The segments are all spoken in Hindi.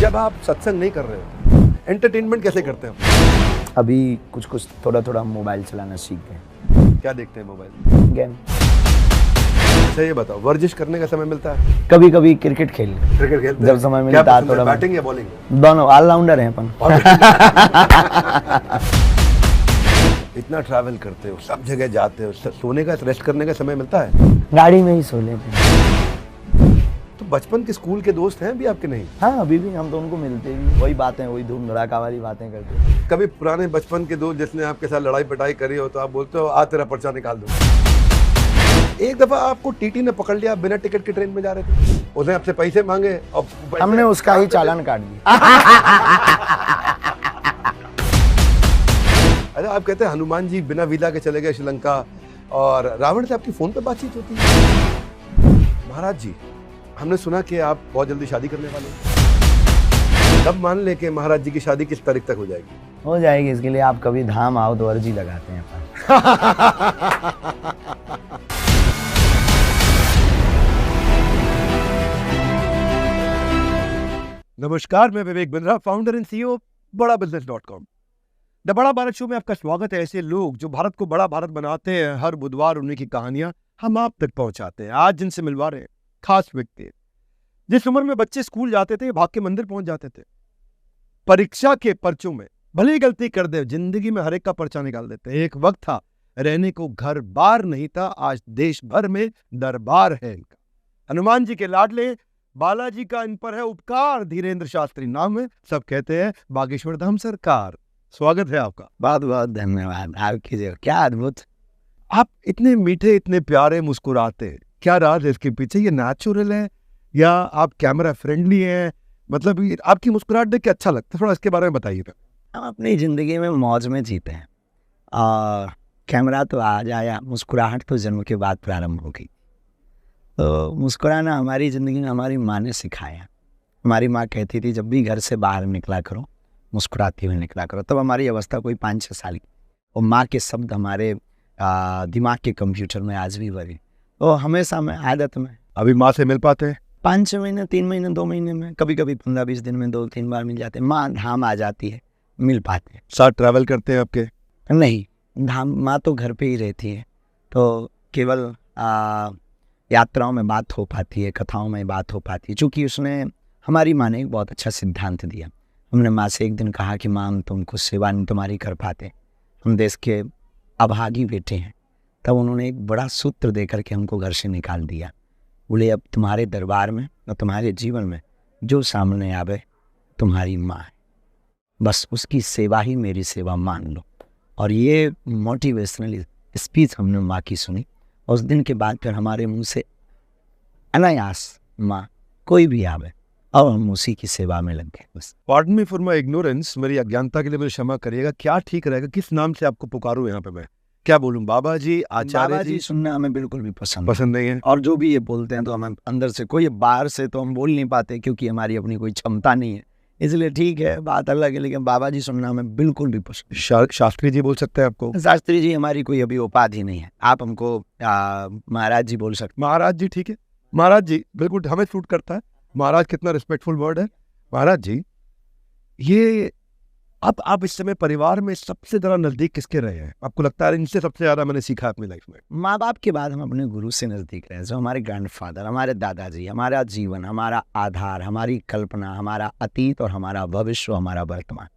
जब आप सत्संग नहीं कर रहे हो, एंटरटेनमेंट कैसे करते हो? अभी कुछ थोड़ा मोबाइल चलाना सीख गए। क्या देखते हैं मोबाइल? गेम। अच्छा ये बताओ, वर्जिश करने का समय मिलता है? कभी कभी क्रिकेट खेल क्रिकेट खेलते जब समय मिलता है थोड़ा। बैटिंग या बॉलिंग? दोनों ऑलराउंडर हैं अपन। इतना ट्रैवल करते हो, सब जगह जाते हो, सोने का रेस्ट करने का समय मिलता है? गाड़ी में ही सो लेते हैं। तो बचपन के स्कूल के दोस्त हैं भी आपके? नहीं। हाँ, अभी भी हम तो उनको मिलते भी, वही बातें, वही धूम धड़ाका वाली बातें करते हैं। कभी पुराने बचपन के दोस्त जिसने आपके साथ लड़ाई पिटाई करी हो तो आप बोलते हो आ तेरा पर्चा निकाल दो? एक दफा आपको टीटी ने पकड़ लिया, बिना टिकट के ट्रेन में जा रहे थे, उसने आपसे पैसे मांगे और हमने उसका ही चालान काट दिया। अरे आप कहते हैं हनुमान जी बिना वीजा के चले गए श्रीलंका, और रावण से आपकी फोन पे बातचीत होती है। महाराज जी, हमने सुना कि आप बहुत जल्दी शादी करने वाले हैं, तब मान ले कि महाराज जी की शादी किस तारीख तक हो जाएगी? हो जाएगी, इसके लिए आप कभी धाम आओ तो अर्जी लगाते हैं अपन। नमस्कार, मैं Vivek Bindra, founder and CEO Badabusiness dot com. The Bada Bharat show में आपका स्वागत है। ऐसे लोग जो भारत को बड़ा भारत बनाते हैं, हर बुधवार उन्हीं की कहानियां हम आप तक पहुंचाते हैं। आज जिनसे मिलवा रहे हैं खास व्यक्ति, जिस उम्र में बच्चे स्कूल जाते थे, भाग के मंदिर पहुंच जाते थे, परीक्षा के पर्चों में भले ही गलती कर दे, जिंदगी में हर एक का पर्चा निकाल देते। एक वक्त था रहने को घर बार नहीं था, आज देश भर में दरबार है इनका। हनुमान जी के लाडले, बालाजी का इन पर है उपकार, धीरेन्द्र शास्त्री नाम है, सब कहते हैं बागेश्वर धाम सरकार। स्वागत है आपका। बहुत बहुत धन्यवाद आपकी जगह। क्या अद्भुत, आप इतने मीठे, इतने प्यारे, मुस्कुराते, क्या राज है इसके पीछे? ये नेचुरल है या आप कैमरा फ्रेंडली हैं? मतलब ये आपकी मुस्कुराहट देख के अच्छा लगता है, थोड़ा इसके बारे में बताइए। हम अपनी जिंदगी में मौज में जीते हैं। कैमरा तो आज आया, मुस्कुराहट तो जन्म के बाद प्रारंभ हो गई। तो मुस्कुराना हमारी ज़िंदगी में हमारी माँ ने सिखाया। हमारी माँ कहती थी जब भी घर से बाहर निकला करो मुस्कुराते हुए निकला करो। तब हमारी अवस्था कोई 5-6 साल की, और माँ के शब्द हमारे दिमाग के कंप्यूटर में आज भी भरे। तो हमेशा में आदत में। अभी माँ से मिल पाते हैं? 5-6 महीने, 3 महीने, 2 महीने में, कभी कभी 15-20 दिन में 2-3 बार मिल जाते हैं। माँ धाम आ जाती है, मिल पाते हैं। साथ ट्रैवल करते हैं आपके? नहीं, धाम माँ तो घर पे ही रहती है, तो केवल यात्राओं में बात हो पाती है, कथाओं में बात हो पाती है। चूँकि उसने, हमारी माँ ने एक बहुत अच्छा सिद्धांत दिया। हमने माँ से एक दिन कहा कि माँ, हम तुमको सेवा नहीं तुम्हारी कर पाते, हम देश के अभागी बेटे हैं। तब उन्होंने एक बड़ा सूत्र दे करके हमको घर से निकाल दिया। बोले अब तुम्हारे दरबार में और तुम्हारे जीवन में जो सामने आवे तुम्हारी माँ है, बस उसकी सेवा ही मेरी सेवा मान लो। और ये मोटिवेशनल स्पीच हमने माँ की सुनी। उस दिन के बाद फिर हमारे मुंह से अनायास माँ कोई भी आवे और हम उसी की सेवा में लग गए। बस। Pardon me for my ignorance, मेरी अज्ञानता के लिए मुझे क्षमा करिएगा, क्या ठीक रहेगा, किस नाम से आपको पुकारूं? यहाँ पे मैं क्या बोलूं? बाबा जी, आचार्य जी? सुनना हमें बिल्कुल भी पसंद नहीं है। और जो भी ये बोलते हैं तो हमें अंदर से, कोई बाहर से तो हम बोल नहीं पाते क्योंकि हमारी अपनी कोई क्षमता नहीं है, इसलिए ठीक है, बात अलग है, लेकिन बाबा जी सुनना हमें बिल्कुल भी पसंद। शास्त्री जी बोल सकते हैं आपको? शास्त्री जी हमारी कोई अभी उपाधि नहीं है, आप हमको महाराज जी बोल सकते। महाराज जी ठीक है, महाराज जी बिल्कुल हमें सूट करता है। महाराज कितना रिस्पेक्टफुल वर्ड है। महाराज जी, ये अब आप इस समय परिवार में सबसे ज़्यादा नज़दीक किसके रहे हैं? आपको लगता है इनसे सबसे ज़्यादा मैंने सीखा अपनी लाइफ में? माँ बाप के बाद हम अपने गुरु से नज़दीक रहे, जो हमारे ग्रैंडफादर, हमारे दादाजी, हमारा जीवन, हमारा आधार, हमारी कल्पना, हमारा अतीत और हमारा भविष्य, हमारा वर्तमान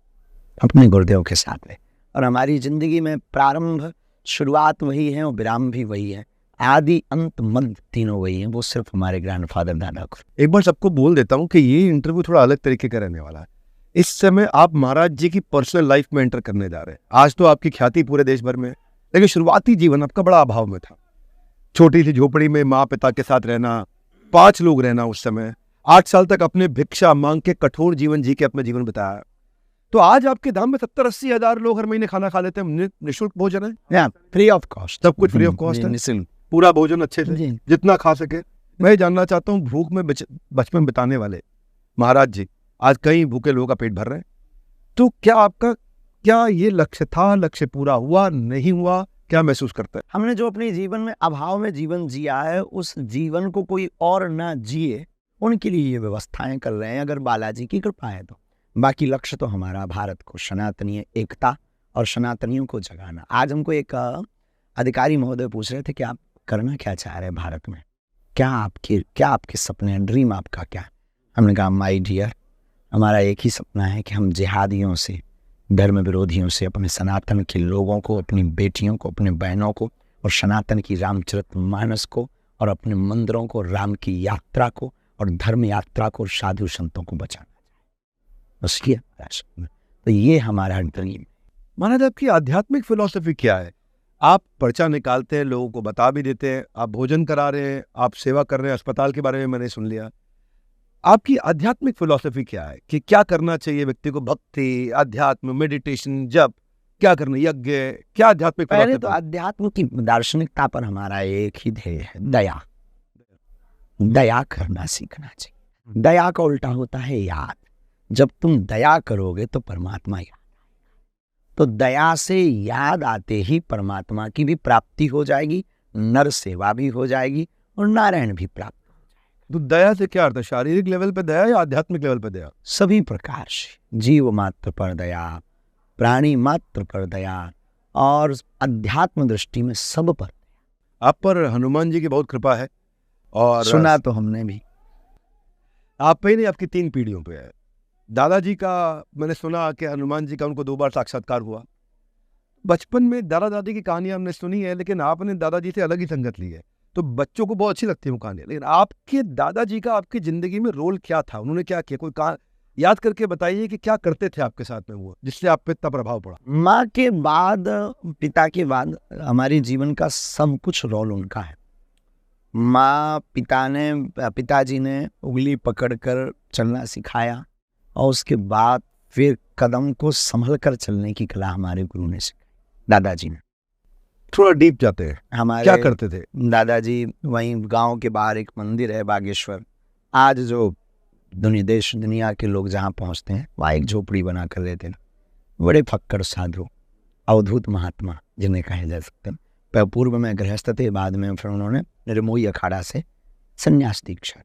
अपने गुरुदेव के साथ है। और हमारी ज़िंदगी में प्रारंभ, शुरुआत वही है और विराम भी वही है, आदि अंत मध्य तीनों वही हैं, वो सिर्फ हमारे ग्रैंडफादर दादा को। एक बार सबको बोल देता हूँ कि ये इंटरव्यू थोड़ा अलग तरीके का रहने वाला है। इस समय आप महाराज जी की पर्सनल लाइफ में एंटर करने जा रहे हैं। आज तो आपकी ख्याति पूरे देश भर में, लेकिन शुरुआती जीवन आपका बड़ा अभाव में था। छोटी सी झोपड़ी में माँ पिता के साथ रहना, 5 लोग रहना उस समय, 8 साल तक अपने भिक्षा मांग के कठोर जीवन जी के अपने जीवन बिताया। तो आज आपके धाम में 70-80 हजार लोग हर महीने खाना खा लेते हैं, निःशुल्क भोजन है, फ्री ऑफ कॉस्ट, सब कुछ फ्री ऑफ कॉस्ट है, पूरा भोजन अच्छे से जितना खा सके। मैं जानना चाहता हूँ, भूख में बचपन बिताने वाले महाराज जी, आज कई भूखे लोगों का पेट भर रहे हैं, तो क्या ये लक्ष्य था, लक्ष्य पूरा हुआ, नहीं हुआ, क्या महसूस करता है? हमने जो अपने जीवन में अभाव में जीवन जिया है, उस जीवन को कोई और ना जिए, उनके लिए ये व्यवस्थाएं कर रहे हैं, अगर बालाजी की कृपा है तो। बाकी लक्ष्य तो हमारा भारत को सनातनीय एकता और सनातनियों को जगाना। आज हमको एक अधिकारी महोदय पूछ रहे थे कि आप करना क्या चाह रहे हैं भारत में, क्या आपके सपने हैं, ड्रीम आपका क्या है? हमने कहा माय डियर, हमारा एक ही सपना है कि हम जिहादियों से, धर्म विरोधियों से, अपने सनातन के लोगों को, अपनी बेटियों को, अपने बहनों को और सनातन की रामचरितमानस को और अपने मंदिरों को, राम की यात्रा को और धर्म यात्रा को और साधु संतों को बचाना चाहिए। बस ये हमारा सपना। तो ये हमारा ड्रीम। महाराज, आपकी आध्यात्मिक फिलॉसफी क्या है? आप पर्चा निकालते हैं, लोगों को बता भी देते हैं, आप भोजन करा रहे हैं, आप सेवा कर रहे हैं, अस्पताल के बारे में मैंने सुन लिया। आपकी आध्यात्मिक फिलॉसफी क्या है कि क्या करना चाहिए व्यक्ति को? भक्ति, अध्यात्म, मेडिटेशन, जप, क्या करना, यज्ञ, क्या आध्यात्मिक पहले फिलॉसफी? तो अध्यात्म की दार्शनिकता पर हमारा एक ही ध्येय है, दया। दया करना सीखना चाहिए। दया का उल्टा होता है याद। जब तुम दया करोगे तो परमात्मा याद, तो दया से याद आते ही परमात्मा की भी प्राप्ति हो जाएगी, नर सेवा भी हो जाएगी और नारायण भी प्राप्त। तो दया से क्या अर्थ है? शारीरिक लेवल पे दया या आध्यात्मिक लेवल पे दया? सभी प्रकार से, जीव मात्र पर दया, प्राणी मात्र पर दया और अध्यात्म दृष्टि में सब पर। आप पर हनुमान जी की बहुत कृपा है और सुना तो हमने भी। आप पे ही नहीं, आपकी 3 पीढ़ियों पे है। दादाजी का मैंने सुना कि हनुमान जी का उनको 2 बार साक्षात्कार हुआ। बचपन में दादा दादी की कहानियां हमने सुनी है, लेकिन आपने दादाजी से अलग ही संगत ली है, तो बच्चों को बहुत अच्छी लगती है वो कहानियां। लेकिन आपके दादाजी का आपकी जिंदगी में रोल क्या था? उन्होंने क्या किया? कोई याद करके बताइए कि क्या करते थे आपके साथ में वो, जिससे आप पे इतना प्रभाव पड़ा। माँ के बाद, पिता के बाद हमारे जीवन का सब कुछ रोल उनका है। पिताजी ने उंगली पकड़कर चलना सिखाया और उसके बाद फिर कदम को संभल कर चलने की कला हमारे गुरु ने सिखाई, दादाजी ने। थोड़ा डीप जाते हैं, हमारे क्या करते थे दादाजी? वहीं गांव के बाहर एक मंदिर है बागेश्वर, आज जो देश दुनिया के लोग जहाँ पहुँचते हैं वहाँ एक झोपड़ी बना कर रहते हैं। बड़े फक्कड़ साधु, अवधूत महात्मा जिन्हें कहे जा सकते हैं। पूर्व में गृहस्थ थे, बाद में फिर उन्होंने निर्मोही अखाड़ा से संन्यास दीक्षा।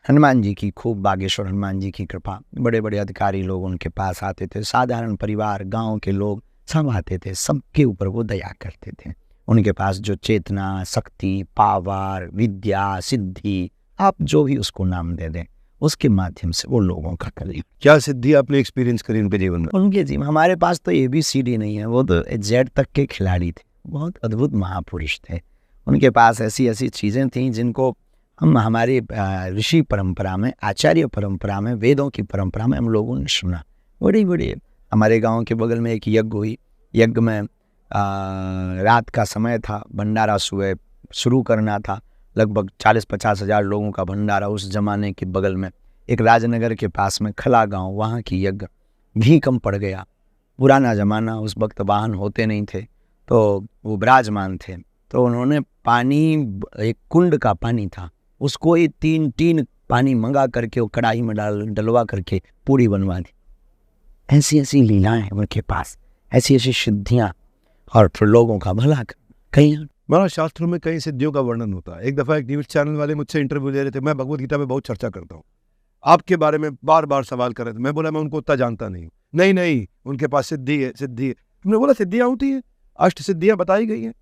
हनुमान जी की खूब, बागेश्वर हनुमान जी की कृपा, बड़े बड़े अधिकारी लोग उनके पास आते थे, साधारण परिवार, गांव के लोग सब आते थे, सबके ऊपर वो दया करते थे। उनके पास जो चेतना, शक्ति, पावर, विद्या, सिद्धि, आप जो भी उसको नाम दे दें, उसके माध्यम से वो लोगों का कल्याण। क्या सिद्धि आपने एक्सपीरियंस करी उनके जीवन में? उनके जीवन, हमारे पास तो ABCD नहीं है, वो तो Z तक के खिलाड़ी थे, बहुत अद्भुत महापुरुष थे। उनके पास ऐसी ऐसी चीज़ें थीं जिनको हम हमारी ऋषि परंपरा में, आचार्य परंपरा में, वेदों की परंपरा में हम लोगों ने सुना। बड़ी बड़ी, हमारे गांव के बगल में एक यज्ञ हुई। यज्ञ में रात का समय था, भंडारा सुबह शुरू करना था। लगभग 40-50 हज़ार लोगों का भंडारा। उस जमाने के बगल में एक राजनगर के पास में खला गांव, वहाँ की यज्ञ, घी कम पड़ गया। पुराना ज़माना, उस वक्त वाहन होते नहीं थे, तो वो विराजमान थे। तो उन्होंने पानी, एक कुंड का पानी था, उसको ही 3 टीन पानी मंगा करके वो कढ़ाई में डलवा करके पूरी बनवा दी। ऐसी ऐसी लीलाएं हैं उनके पास, ऐसी ऐसी सिद्धियाँ, और फिर लोगों का भला कहीं। हमारा शास्त्रों में कई सिद्धियों का वर्णन होता है। एक दफ़ा एक न्यूज़ चैनल वाले मुझसे इंटरव्यू ले रहे थे। मैं भगवत गीता में बहुत चर्चा करता हूँ, आपके बारे में बार बार सवाल कर रहे थे। मैं बोला मैं उनको उतना जानता नहीं हूँ। नहीं, उनके पास सिद्धि है, सिद्धि है। तुमने बोला सिद्धियाँ होती हैं, 8 सिद्धियाँ बताई गई हैं,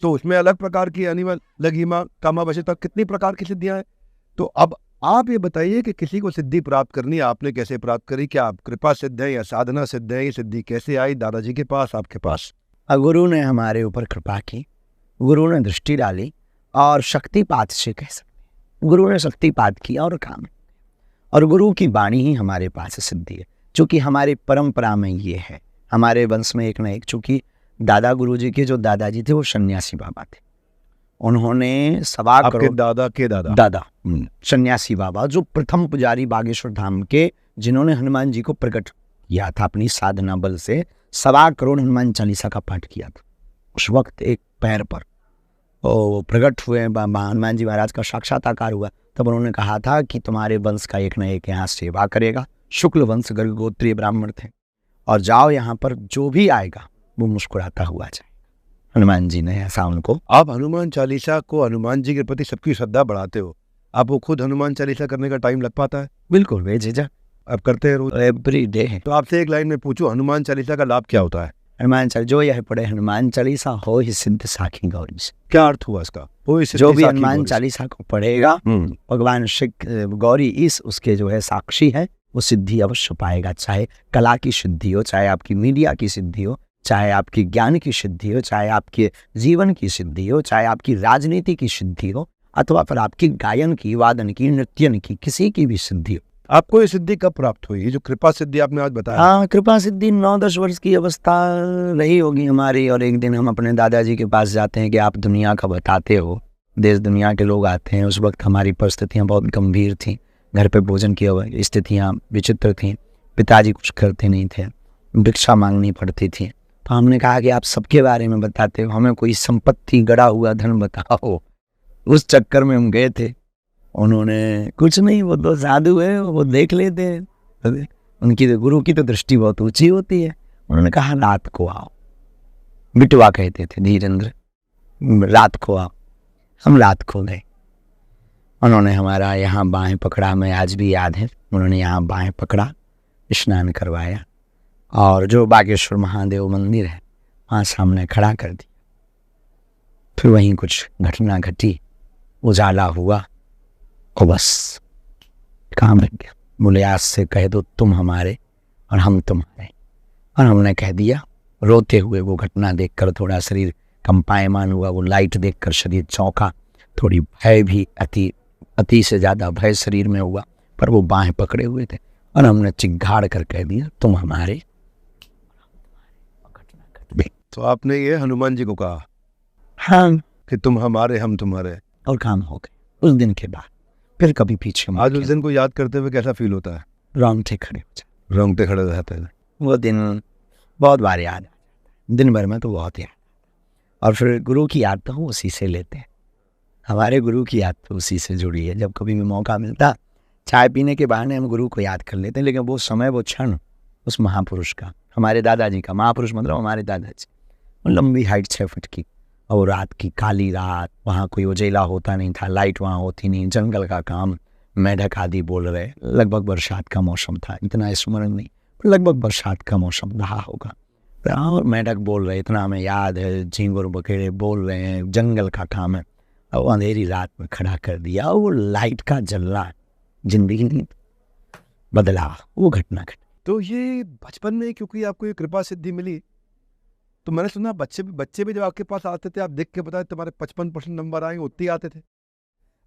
तो उसमें अलग प्रकार की अनिमल, लघिमा, कामा, वशीता, कितनी प्रकार की सिद्धियाँ हैं। तो अब आप ये बताइए कि किसी को सिद्धि प्राप्त करनी है, आपने कैसे प्राप्त करी? क्या आप कृपा सिद्ध है या साधना सिद्ध है? ये सिद्धि कैसे आई दादाजी के पास, आपके पास? गुरु ने हमारे ऊपर कृपा की, गुरु ने दृष्टि डाली, और शक्तिपात से कह सकते। गुरु ने शक्तिपात किया और काम, और गुरु की वाणी ही हमारे पास सिद्धि है। चूँकि हमारी परंपरा में ये है, हमारे वंश में एक न एक, चूँकि दादा गुरु जी के जो दादाजी थे वो सन्यासी बाबा थे। उन्होंने 1.25 करोड़, दादा के दादा सन्यासी बाबा, जो प्रथम पुजारी बागेश्वर धाम के, जिन्होंने हनुमान जी को प्रकट किया था अपनी साधना बल से। 1.25 करोड़ हनुमान चालीसा का पाठ किया था उस वक्त एक पैर पर। वो प्रकट हुए, हनुमान जी महाराज का साक्षात्कार हुआ। तब उन्होंने कहा था कि तुम्हारे वंश का एक न एक यहाँ सेवा करेगा। शुक्ल वंश गर्गोत्रीय ब्राह्मण थे, और जाओ यहाँ पर जो भी आएगा वो मुस्कुराता हुआ जाए। हनुमान जी ने ऐसा उनको। आप हनुमान चालीसा को, हनुमान जी के प्रति सबकी श्रद्धा बढ़ाते हो। आपको खुद हनुमान चालीसा करने का टाइम लग पाता है? बिल्कुल बेझिझक, आप करते हैं रोज? एवरी डे है। तो आपसे एक लाइन में पूछूं, हनुमान चालीसा का लाभ क्या होता है? हनुमान चालीसा जो यह पढ़े हनुमान चालीसा हो ही सिद्ध साखी गौरी से। क्या अर्थ हुआ इसका? वो इस जो भी साखी हनुमान गौरी से। चालीसा को पढ़ेगा, भगवान श्री गौरी इस उसके जो है साक्षी है, वो सिद्धि अवश्य पाएगा। चाहे कला की सिद्धि हो, चाहे आपकी मीडिया की सिद्धि हो, चाहे आपकी ज्ञान की सिद्धि हो, चाहे आपके जीवन की सिद्धि हो, चाहे आपकी राजनीति की सिद्धि हो, अथवा फिर आपकी गायन की, वादन की, नृत्यन की, किसी की भी सिद्धि हो। आपको ये सिद्धि कब प्राप्त हुई? ये जो कृपा सिद्धि आपने आज बताया। हाँ, कृपा सिद्धि 9-10 वर्ष की अवस्था रही होगी हमारी। और एक दिन हम अपने दादाजी के पास जाते हैं कि आप दुनिया का बताते हो, देश दुनिया के लोग आते हैं। उस वक्त हमारी परिस्थितियाँ बहुत गंभीर थीं, घर पे भोजन की स्थितियाँ विचित्र थीं, पिताजी कुछ करते नहीं थे, भिक्षा मांगनी पड़ती थी। तो हमने कहा कि आप सबके बारे में बताते हो, हमें कोई संपत्ति, गड़ा हुआ धन बताओ। उस चक्कर में हम गए थे। उन्होंने कुछ नहीं, वो तो साधु है, वो देख लेते हैं, उनकी गुरु की तो दृष्टि बहुत ऊंची होती है। उन्होंने कहा रात को आओ, बिटवा कहते थे धीरेन्द्र, रात को आओ। हम रात को गए, उन्होंने हमारा यहाँ बाहें पकड़ा, मैं आज भी याद है, उन्होंने यहाँ बाहें पकड़ा, स्नान करवाया और जो बागेश्वर महादेव मंदिर है वहाँ सामने खड़ा कर दिया। फिर वहीं कुछ घटना घटी, उजाला हुआ और बस काम लग गया। बोले आज से कह दो तुम हमारे और हम तुम्हारे। और हमने कह दिया। रोते हुए वो घटना देखकर थोड़ा शरीर कंपायमान हुआ, वो लाइट देखकर शरीर चौंका, थोड़ी भय भी, अति से ज़्यादा भय शरीर में हुआ। पर वो बाहें पकड़े हुए थे और हमने चिघाड़ कर कह दिया तुम हमारे। घटना घट गई। तो आपने ये हनुमान जी को कहा हाँ, कि तुम हमारे हम तुम्हारे, और काम हो गए। उस दिन के बाद फिर कभी पीछे आज उस दिन को याद करते हुए कैसा फील होता है? रोंगटे खड़े हो जाए। रोंगटे खड़े हो जाते हैं। वो दिन बहुत बार याद आ जाता है, दिन भर में तो बहुत याद। और फिर गुरु की याद तो हम उसी से लेते हैं। हमारे गुरु की याद तो उसी से जुड़ी है। जब कभी भी मौका मिलता, चाय पीने के बहाने हम गुरु को याद कर लेते हैं। लेकिन वो समय, वो क्षण उस महापुरुष का, हमारे दादाजी का, महापुरुष मतलब हमारे दादाजी, वो लंबी हाइट 6 फुट की, और रात की काली रात, वहाँ कोई उजेला होता नहीं था, लाइट वहाँ होती नहीं, जंगल का काम, मेढक आदि बोल रहे, लगभग बरसात का मौसम था, इतना स्मरण नहीं, लगभग बरसात का मौसम रहा होगा। और मेढक बोल रहे, इतना हमें याद है, झींगुर बखेड़े बोल रहे हैं, जंगल का काम है। और अंधेरी रात में खड़ा कर दिया, वो लाइट का जलना जिंदगी नहीं बदला, वो घटना घटी। तो ये बचपन में क्योंकि आपको ये कृपा सिद्धि मिली, तो मैंने सुना बच्चे भी जब आपके पास आते थे, आप देख के बताए तुम्हारे 55% नंबर आएंगे, उतने आते थे।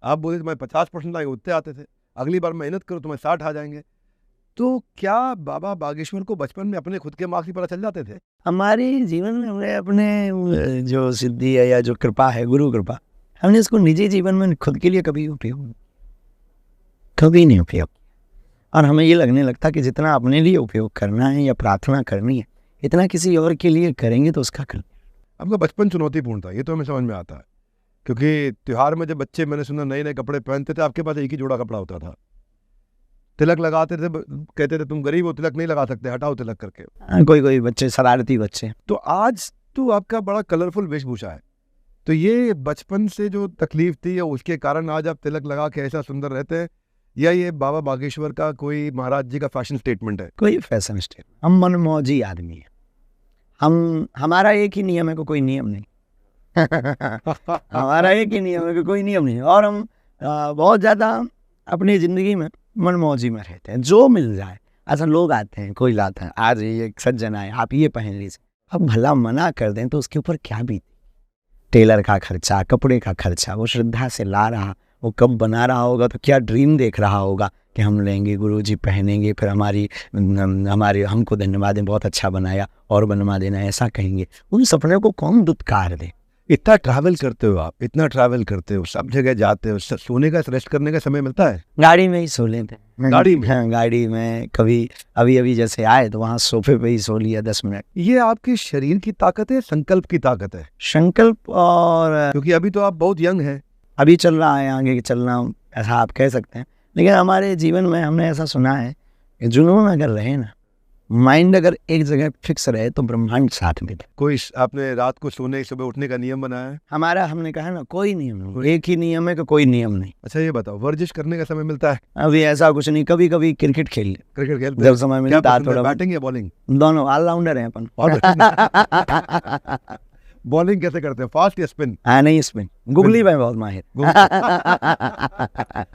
आप बोले तुम्हारे 50% आएंगे, उतने आते थे। अगली बार मेहनत करो तुम्हें 60 आ जाएंगे। तो क्या बाबा बागेश्वर को बचपन में अपने खुद के मार्क्स ही पता चल जाते थे? हमारे जीवन में हमने अपने जो सिद्धि है या जो कृपा है, गुरु कृपा, हमने इसको निजी जीवन में खुद के लिए कभी नहीं उपयोग। और हमें ये लगने लगता कि जितना अपने लिए उपयोग करना है या प्रार्थना करनी है, इतना किसी और के लिए करेंगे तो उसका कर। आपका बचपन चुनौतीपूर्ण था, ये तो हमें समझ में आता है। क्योंकि त्योहार में जब बच्चे, मैंने सुना, नए नए कपड़े पहनते थे, आपके पास एक ही जोड़ा कपड़ा होता था। तिलक लगाते थे, कहते थे तुम गरीब हो, तिलक नहीं लगा सकते, हटाओ तिलक करके। कोई बच्चे शरारती बच्चे। तो आज तो आपका बड़ा कलरफुल वेशभूषा है। तो ये बचपन से जो तकलीफ थी, या उसके कारण आज आप तिलक लगा के ऐसा सुंदर रहते हैं, या ये बाबा बागेश्वर का कोई, महाराज जी का फैशन स्टेटमेंट है? कोई फैशन स्टेटमेंट। हम मनमौजी आदमी है। हमारा एक ही नियम है कि कोई नियम नहीं। हमारा एक ही नियम है कि कोई नियम नहीं। और हम बहुत ज़्यादा अपनी ज़िंदगी में मनमौजी में रहते हैं, जो मिल जाए। ऐसा लोग आते हैं, कोई लाता है, आज ये सज्जन आए, आप ये पहन लीजिए, अब भला मना कर दें तो उसके ऊपर क्या बीती। टेलर का खर्चा, कपड़े का खर्चा, वो श्रद्धा से ला रहा, वो कब बना रहा होगा, तो क्या ड्रीम देख रहा होगा कि हम लेंगे, गुरुजी पहनेंगे, फिर हमारी हमको धन्यवाद दें, बहुत अच्छा बनाया, और बनवा देना, ऐसा कहेंगे। उन सपने को कौन दुत्कार दे। इतना ट्रैवल करते हो आप, इतना ट्रैवल करते हो, सब जगह जाते हो, सोने का, रेस्ट करने का समय मिलता है? गाड़ी में ही सो लेते हैं। गाड़ी में? हाँ, गाड़ी में। कभी अभी जैसे आए तो वहाँ सोफे पे ही सो लिया 10 मिनट। ये आपके शरीर की ताकत है, संकल्प की ताकत है? संकल्प। और क्योंकि अभी तो आप बहुत यंग हैं। अभी चल रहा है, आगे चलना, ऐसा आप कह सकते हैं। लेकिन हमारे जीवन में हमने ऐसा सुना है कि जुनून अगर रहे ना, माइंड अगर एक जगह फिक्स रहे तो ब्रह्मांड साथ में। कोई आपने रात को सोने सुबह उठने का नियम बनाया है? हमारा हमने कहा ना कोई नियम नहीं, एक ही नियम है कि कोई नियम नहीं। अच्छा ये बताओ, वर्जिश करने का समय मिलता है? अभी ऐसा कुछ नहीं, कभी कभी क्रिकेट खेल ले, क्रिकेट खेलते जब समय मिलता है थोड़ा। बैटिंग या बॉलिंग? दोनों ऑलराउंडर हैं अपन। बॉलिंग कैसे करते हैं, फास्ट या स्पिन? हाँ नहीं, स्पिन। गुगली में बहुत माहिर।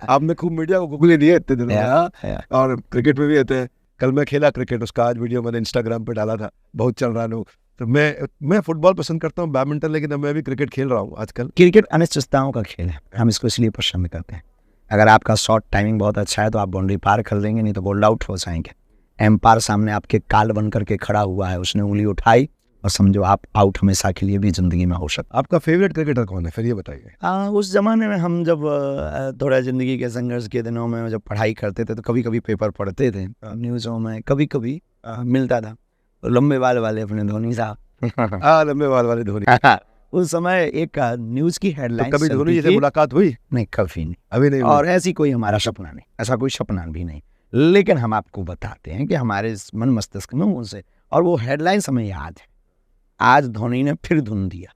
आपने खूब मीडिया को गुगली दिए इतने दिनों में, और क्रिकेट में भी आते हैं। कल मैं खेला क्रिकेट, उसका आज वीडियो मैंने इंस्टाग्राम पे डाला था, बहुत चल रहा लोग। तो मैं फुटबॉल पसंद करता हूँ, बैडमिंटन, लेकिन अब मैं भी क्रिकेट खेल रहा हूँ आजकल। क्रिकेट अनिश्चितताओं का खेल है, हम इसको इसलिए पसंद करते हैं। अगर आपका शॉट टाइमिंग बहुत अच्छा है तो आप बाउंड्री पार कर देंगे, नहीं तो बोल्ड आउट हो जाएंगे। एम्पायर सामने आपके काल बन करके खड़ा हुआ है, उसने उंगली उठाई और समझो आप आउट हमेशा के लिए भी जिंदगी में हो सकता। आपका फेवरेट क्रिकेटर कौन है, फिर ये बताइए। उस जमाने में हम जब थोड़ा जिंदगी के संघर्ष के दिनों में जब पढ़ाई करते थे तो कभी कभी पेपर पढ़ते थे, न्यूज़ों में कभी कभी मिलता था लंबे बाल वाले अपने धोनी साहब। लंबे बाल वाले धोनी। उस समय एक न्यूज़ की हेडलाइन, तो कभी धोनी से मुलाकात हुई? नहीं, कभी नहीं, अभी नहीं। और ऐसी कोई हमारा सपना नहीं, ऐसा कोई सपना भी नहीं। लेकिन हम आपको बताते हैं कि हमारे मन मस्तिष्क में उनसे, और वो हेडलाइंस हमें याद है। आज धोनी ने फिर धुन दिया,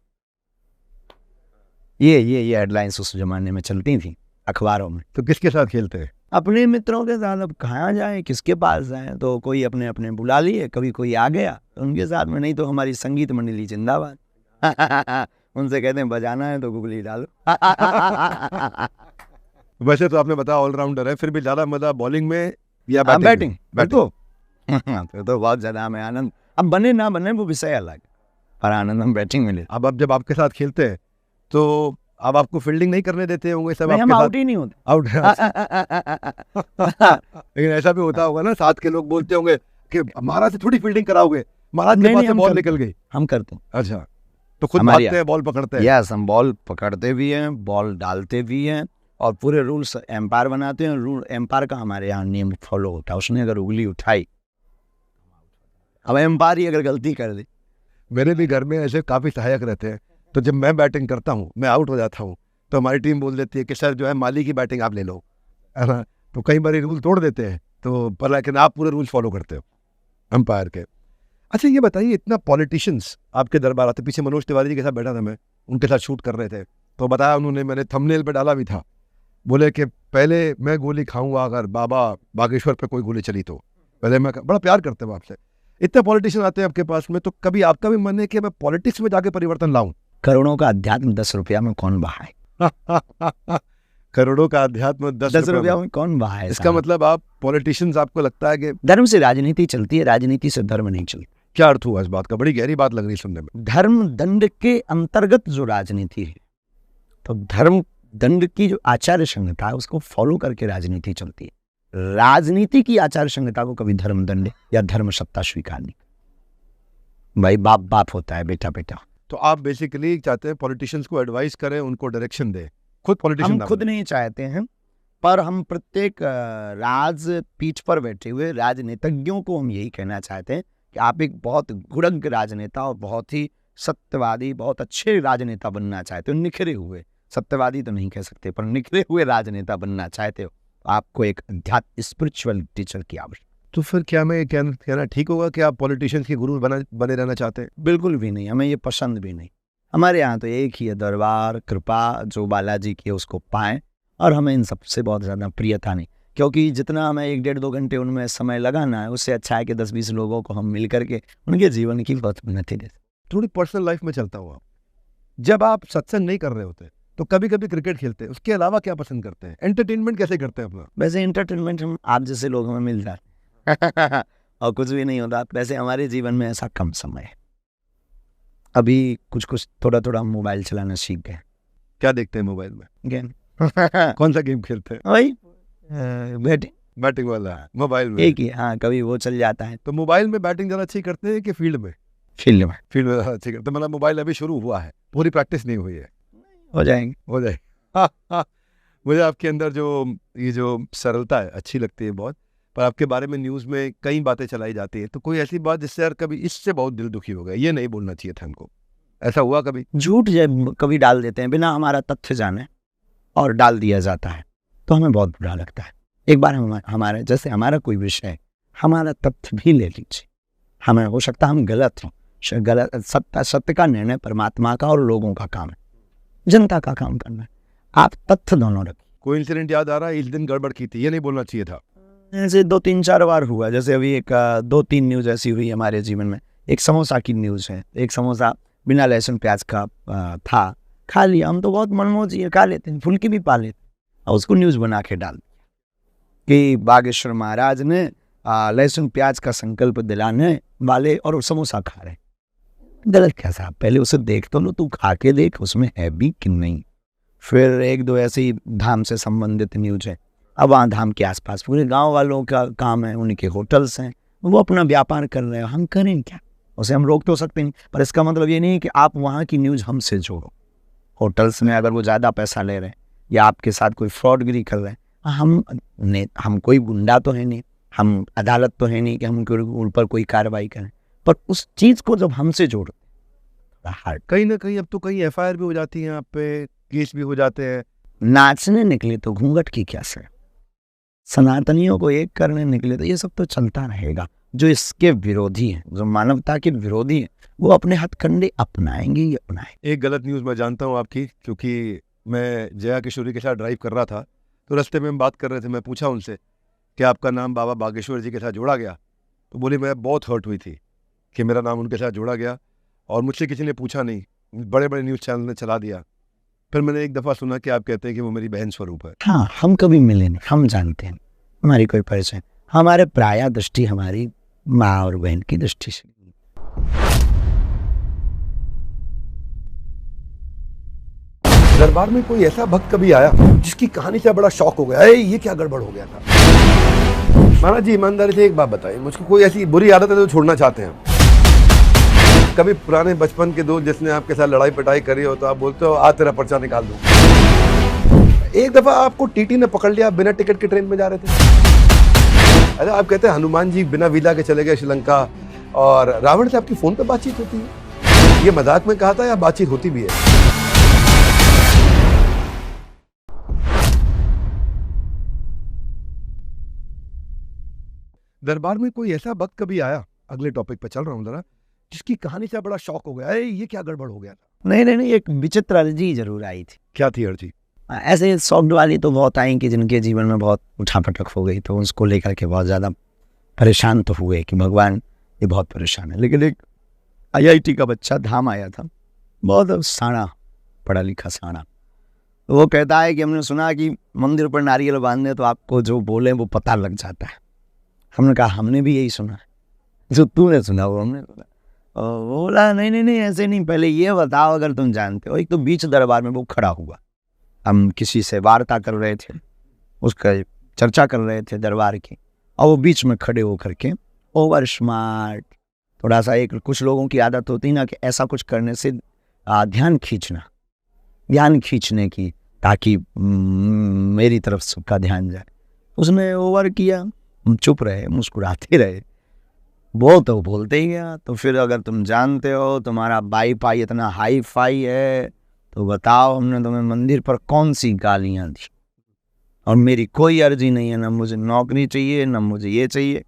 ये हेडलाइंस उस जमाने में चलती थी अखबारों में। तो किसके साथ खेलते हैं? अपने मित्रों के साथ। अब कहाँ जाए, किसके पास जाए, तो कोई अपने अपने बुला लिए, कभी कोई आ गया तो उनके साथ में, नहीं तो हमारी संगीत मंडली जिंदाबाद। उनसे कहते हैं बजाना है तो गुगली डालो। वैसे तो आपने बताया ऑलराउंडर है, फिर भी ज्यादा मजा बॉलिंग में या बैटिंग? तो बहुत ज्यादा हमें आनंद, अब बने ना बने वो विषय अलग, पर आनंद हम बैटिंग में लेते। अब जब आपके साथ खेलते हैं तो अब आपको फील्डिंग नहीं करने देते होंगे सब? हम आउट ही नहीं होते। आउट। लेकिन ऐसा भी होता होगा ना, साथ के लोग बोलते होंगे कि महाराज से थोड़ी फील्डिंग कराओगे, महाराज के पास से बॉल निकल गई। हम करते हैं। अच्छा, तो खुद भागते हैं, बॉल पकड़ते हैं? यस, हम बॉल पकड़ते भी हैं, बॉल डालते भी हैं, और पूरे रूल्स एम्पायर बनाते हैं। रूल एम्पायर का हमारे यहाँ नियम फॉलो होता है। उसने अगर उंगली उठाई, अब एम्पायर ही अगर गलती कर दी। मेरे भी घर में ऐसे काफी सहायक रहते हैं, तो जब मैं बैटिंग करता हूँ, मैं आउट हो जाता हूँ, तो हमारी टीम बोल देती है कि सर जो है माली की बैटिंग आप ले लो, है ना। तो कई बार रूल तोड़ देते हैं, तो पर लेकिन आप पूरे रूल फॉलो करते हो अंपायर के। अच्छा ये बताइए, इतना पॉलिटिशियंस आपके दरबार आते, पीछे मनोज तिवारी जी के साथ बैठा था मैं, उनके साथ शूट कर रहे थे, तो बताया उन्होंने, मैंने थंबनेल पे डाला भी था, बोले कि पहले मैं गोली खाऊंगा अगर बाबा बागेश्वर पे कोई गोली चली तो, पहले मैं, बड़ा प्यार करते हैं आपसे। इतने पॉलिटिशियन आते हैं आपके पास में, तो कभी आपका भी मन है कि मैं पॉलिटिक्स में जाके परिवर्तन लाऊं? करोड़ों का अध्यात्म 10 रुपया में कौन बहाए? करोड़ों का अध्यात्म 10 रुपया में कौन बहाए? इसका मतलब आप पॉलिटिशियंस, आपको लगता है कि धर्म से राजनीति चलती है, राजनीति से धर्म नहीं चलती? क्या अर्थ हुआ इस बात का? बड़ी गहरी बात लग रही है सुनने में। धर्म दंड के अंतर्गत जो राजनीति है, तो धर्म दंड की जो आचार्य संहिता है उसको फॉलो करके राजनीति चलती है। राजनीति की आचार्य संहिता को कभी धर्म दंड या धर्म सत्ता स्वीकार नहीं। भाई बाप बाप होता है, बेटा बेटा। तो आप बेसिकली चाहते हैं पॉलिटिशियंस को एडवाइस करें, उनको डायरेक्शन दें, खुद पॉलिटिशियन? हम खुद नहीं चाहते हैं, पर हम प्रत्येक राजपीठ पर बैठे हुए राजनीतिज्ञों को हम यही कहना चाहते हैं कि आप एक बहुत गुणज्ञ राजनेता और बहुत ही सत्यवादी, बहुत अच्छे राजनेता बनना चाहते हो, निखरे हुए, सत्यवादी तो नहीं कह सकते, पर निखरे हुए राजनेता बनना चाहते हो, आपको एक अध्यात्म स्पिरिचुअल टीचर की आवश्यकता। तो फिर क्या मैं कहना ठीक होगा कि आप पॉलिटिशियंस के गुरु बने रहना चाहते हैं? बिल्कुल भी नहीं, हमें ये पसंद भी नहीं। हमारे यहाँ तो एक ही है, दरबार कृपा, जो बालाजी की है उसको पाएं, और हमें इन सबसे बहुत ज़्यादा प्रियता नहीं, क्योंकि जितना हमें 1-1.5-2 घंटे उनमें समय लगाना है, उससे अच्छा है कि 10-20 लोगों को हम मिल करके उनके जीवन की बहुत उन्नति दे। थोड़ी पर्सनल लाइफ में चलता हूँ, जब आप सत्संग नहीं कर रहे होते तो कभी कभी क्रिकेट खेलते हैं, उसके अलावा क्या पसंद करते हैं? एंटरटेनमेंट कैसे करते हैं अपना? वैसे एंटरटेनमेंट हम आप जैसे लोग हमें मिल जाते और कुछ भी नहीं होता। वैसे हमारे जीवन में ऐसा कम समय है, अभी कुछ थोड़ा थोड़ा हम मोबाइल चलाना सीख गए। क्या देखते हैं मोबाइल में? गेम। कौन सा गेम खेलते हैं? वही बैटिंग वाला मोबाइल में एक ही। हाँ, कभी वो चल जाता है। तो मोबाइल में बैटिंग ज़्यादा अच्छी करते हैं कि फील्ड में? फील्ड में ज़्यादा अच्छी करते हैं। मतलब मोबाइल अभी शुरू हुआ है, पूरी प्रैक्टिस नहीं हुई है। हो जाए। मुझे आपके अंदर ये जो सरलता है अच्छी लगती है बहुत, पर आपके बारे में न्यूज़ में कई बातें चलाई जाती है, तो कोई ऐसी बात जिससे यार कभी इससे बहुत दिल दुखी हो गया, ये नहीं बोलना चाहिए था हमको, ऐसा हुआ कभी? झूठ जब कभी डाल देते हैं बिना हमारा तथ्य जाने और डाल दिया जाता है तो हमें बहुत बुरा लगता है। एक बार हमारा जैसे हमारा कोई विषय हमारा तथ्य भी ले लीजिए, हमें हो सकता है हम गलत हों, गलत सत्य का निर्णय परमात्मा का और लोगों का काम है, जनता का काम करना है। आप तथ्य दोनों रखिए। कोई इंसिडेंट याद आ रहा है, इस दिन गड़बड़ की थी, ये नहीं बोलना चाहिए था? ऐसे 2-3-4 बार हुआ, जैसे अभी एक 2-3 न्यूज़ ऐसी हुई हमारे जीवन में। एक समोसा की न्यूज़ है, एक समोसा बिना लहसुन प्याज का था, खा लिया, हम तो बहुत मनमोजी है, खा लेते हैं, फुल्की भी पा लेते हैं, और उसको न्यूज़ बना के डाल कि बागेश्वर महाराज ने लहसुन प्याज का संकल्प दिलाने वाले और समोसा खा रहे। गलत क्या साहब, पहले उसे देख तो लो, तू खा के देख उसमें है भी कि नहीं। फिर 1-2 ऐसी धाम से संबंधित न्यूज़ है। अब वहाँ धाम के आसपास पूरे गांव वालों का काम है, उनके होटल्स हैं, वो अपना व्यापार कर रहे हैं, हम करें क्या? उसे हम रोक तो सकते नहीं, पर इसका मतलब ये नहीं कि आप वहाँ की न्यूज़ हमसे जोड़ो। होटल्स में अगर वो ज़्यादा पैसा ले रहे हैं या आपके साथ कोई फ्रॉडगिरी कर रहे हैं, हम कोई गुंडा तो है नहीं, हम अदालत तो है नहीं कि हम उनके ऊपर कोई कार्रवाई करें, पर उस चीज़ को जब हमसे जोड़ो थोड़ा हार्ड। कहीं ना कहीं अब तो कहीं FIR भी हो जाती है, आप पे केस भी हो जाते हैं। नाचने निकले तो घूंघट की क्या से, सनातनियों को एक करने निकले तो ये सब तो चलता रहेगा। जो इसके विरोधी हैं, जो मानवता के विरोधी हैं, वो अपने हथकंडे अपनाएंगे ही अपनाएंगे। एक गलत न्यूज़ मैं जानता हूँ आपकी, क्योंकि मैं जया किशोरी के साथ ड्राइव कर रहा था, तो रास्ते में हम बात कर रहे थे, मैं पूछा उनसे कि आपका नाम बाबा बागेश्वर जी के साथ जोड़ा गया, तो बोली मैं बहुत हर्ट हुई थी कि मेरा नाम उनके साथ जोड़ा गया, और मुझसे किसी ने पूछा नहीं, बड़े बड़े न्यूज़ चैनल ने चला दिया। फिर मैंने एक दफ़ा सुना कि आप कहते हैं कि वो मेरी बहन स्वरूप है। हाँ, हम कभी मिले नहीं, हम जानते हैं, हमारी कोई परिचय, हमारे प्राय दृष्टि हमारी माँ और बहन की दृष्टि से। दरबार में कोई ऐसा भक्त कभी आया जिसकी कहानी से बड़ा शॉक हो गया, अरे ये क्या गड़बड़ हो गया था? महाराज जी ईमानदारी से एक बात बताइए, मुझको कोई ऐसी बुरी आदत है जो छोड़ना चाहते हैं? कभी पुराने बचपन के दोस्त जिसने आपके साथ लड़ाई पिटाई करी हो तो आप बोलते हो आ तेरा पर्चा निकाल दूं? एक दफा आपको टीटी ने पकड़ लिया, बिना टिकट के ट्रेन में जा रहे थे। अरे आप कहते हैं हनुमान जी बिना वीजा के चले गए श्रीलंका, और रावण से आपकी फोन पे बातचीत होती है। ये मजाक में कहा था या बातचीत होती भी है? दरबार में कोई ऐसा भक्त कभी आया, अगले टॉपिक पे चल रहा हूँ जरा, जिसकी कहानी से बड़ा शॉक हो गया, अरे ये क्या गड़बड़ हो गया था? नहीं, एक विचित्र अर्जी जरूर आई थी। क्या थी अर्जी? ऐसे शॉक्ड वाली तो बहुत आई कि जिनके जीवन में बहुत उठापटक हो गई, तो उसको लेकर के बहुत ज़्यादा परेशान तो हुए कि भगवान ये बहुत परेशान है। लेकिन एक IIT का बच्चा धाम आया था, बहुत साड़ा, पढ़ा लिखा साड़ा, वो कहता है कि हमने सुना कि मंदिर पर नारियल बांधने तो आपको जो बोले वो पता लग जाता है। हमने कहा हमने भी यही सुना है, जो तूने सुना वो हमने सुना। और वो बोला नहीं ऐसे नहीं, पहले ये बताओ अगर तुम जानते हो। एक तो बीच दरबार में वो खड़ा हुआ, हम किसी से वार्ता कर रहे थे, उसका चर्चा कर रहे थे दरबार की, और वो बीच में खड़े होकर के ओवर स्मार्ट, थोड़ा सा, एक कुछ लोगों की आदत होती ना कि ऐसा कुछ करने से ध्यान खींचने की, ताकि मेरी तरफ सबका ध्यान जाए। उसने ओवर किया, हम चुप रहे, मुस्कुराते रहे, वो तो बोलते ही गया। तो फिर अगर तुम जानते हो तुम्हारा वाईफाई इतना हाई फाई है तो बताओ हमने तुम्हें मंदिर पर कौन सी गालियां दी, और मेरी कोई अर्जी नहीं है, ना मुझे नौकरी चाहिए ना मुझे ये चाहिए।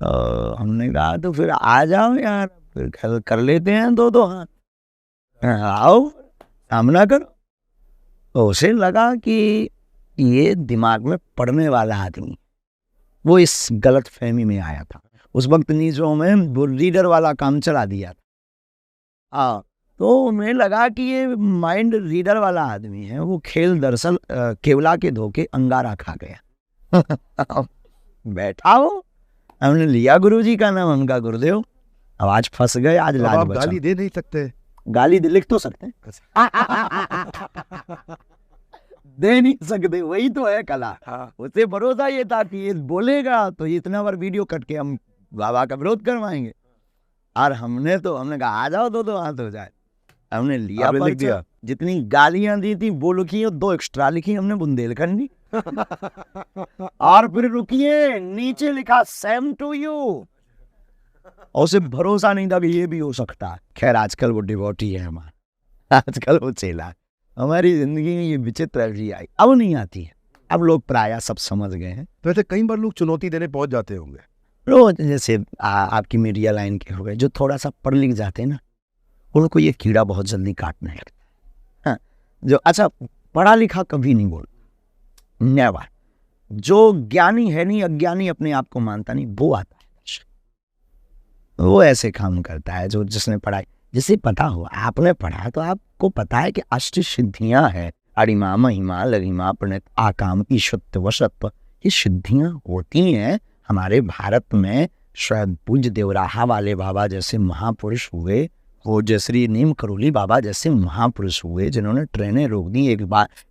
हमने कहा तो फिर आ जाओ यार, फिर कर लेते हैं 2-2 हाथ, आओ सामना करो। तो उसे लगा कि ये दिमाग में पड़ने वाला आदमी, वो इस गलत फहमी में आया था। उस वक्त नीचों में वो लीडर वाला काम चला दिया था। तो उन्हें लगा कि ये माइंड रीडर वाला आदमी है, वो खेल दरअसल केवला के धोखे अंगारा खा गया। बैठा हो, हमने लिया गुरुजी का नाम, उनका गुरुदेव, अब आज फंस गए, आज लाज आप बचा। गाली दे नहीं सकते? गाली लिख तो सकते हैं, दे नहीं सकते, वही तो है कला। हाँ। उसे भरोसा ये था कि ये बोलेगा तो ये इतना बार वीडियो कट के हम बाबा का विरोध करवाएंगे, और हमने कहा आ जाओ 2-2 हाथ हो जाए। हमने लिया, लिख दिया, जितनी गालियां दी थी वो लिखी और 2 एक्स्ट्रा लिखी हमने बुंदेलखंडी। और फिर रुकिए, नीचे लिखा सेम टू यू, और उसे भरोसा नहीं था कि ये भी हो सकता है। खैर आजकल वो डिवोटी है हमारा, आजकल वो चेला। हमारी जिंदगी में ये विचित्र अर्जी आई, अब नहीं आती है, अब लोग प्राय सब समझ गए हैं। तो ऐसे कई बार लोग चुनौती देने पहुंच जाते होंगे, रोज जैसे आपकी मीडिया लाइन के हो गए, जो थोड़ा सा पढ़ लिख जाते हैं ना, उनको ये कीड़ा बहुत जल्दी काटने लगता है। हाँ, जो अच्छा पढ़ा लिखा कभी नहीं बोलता, नेवर। जो ज्ञानी है नहीं, अज्ञानी अपने आप को मानता नहीं, वो आता है दर्शक, वो ऐसे काम करता है। जो जिसने पढ़ाई, जिसे पता हो, आपने पढ़ा तो आपको पता है कि अष्ट सिद्धियां हैं, अरिमा महिमा लरिमा प्रणत आकाम ईशत्व वशत्व, ये सिद्धियां होती हैं हमारे भारत में। शायद पूज्य देवराहा वाले बाबा जैसे महापुरुष हुए, वो जयश्री नीम करोली बाबा जैसे महापुरुष हुए, जिन्होंने ट्रेनें रोक दी,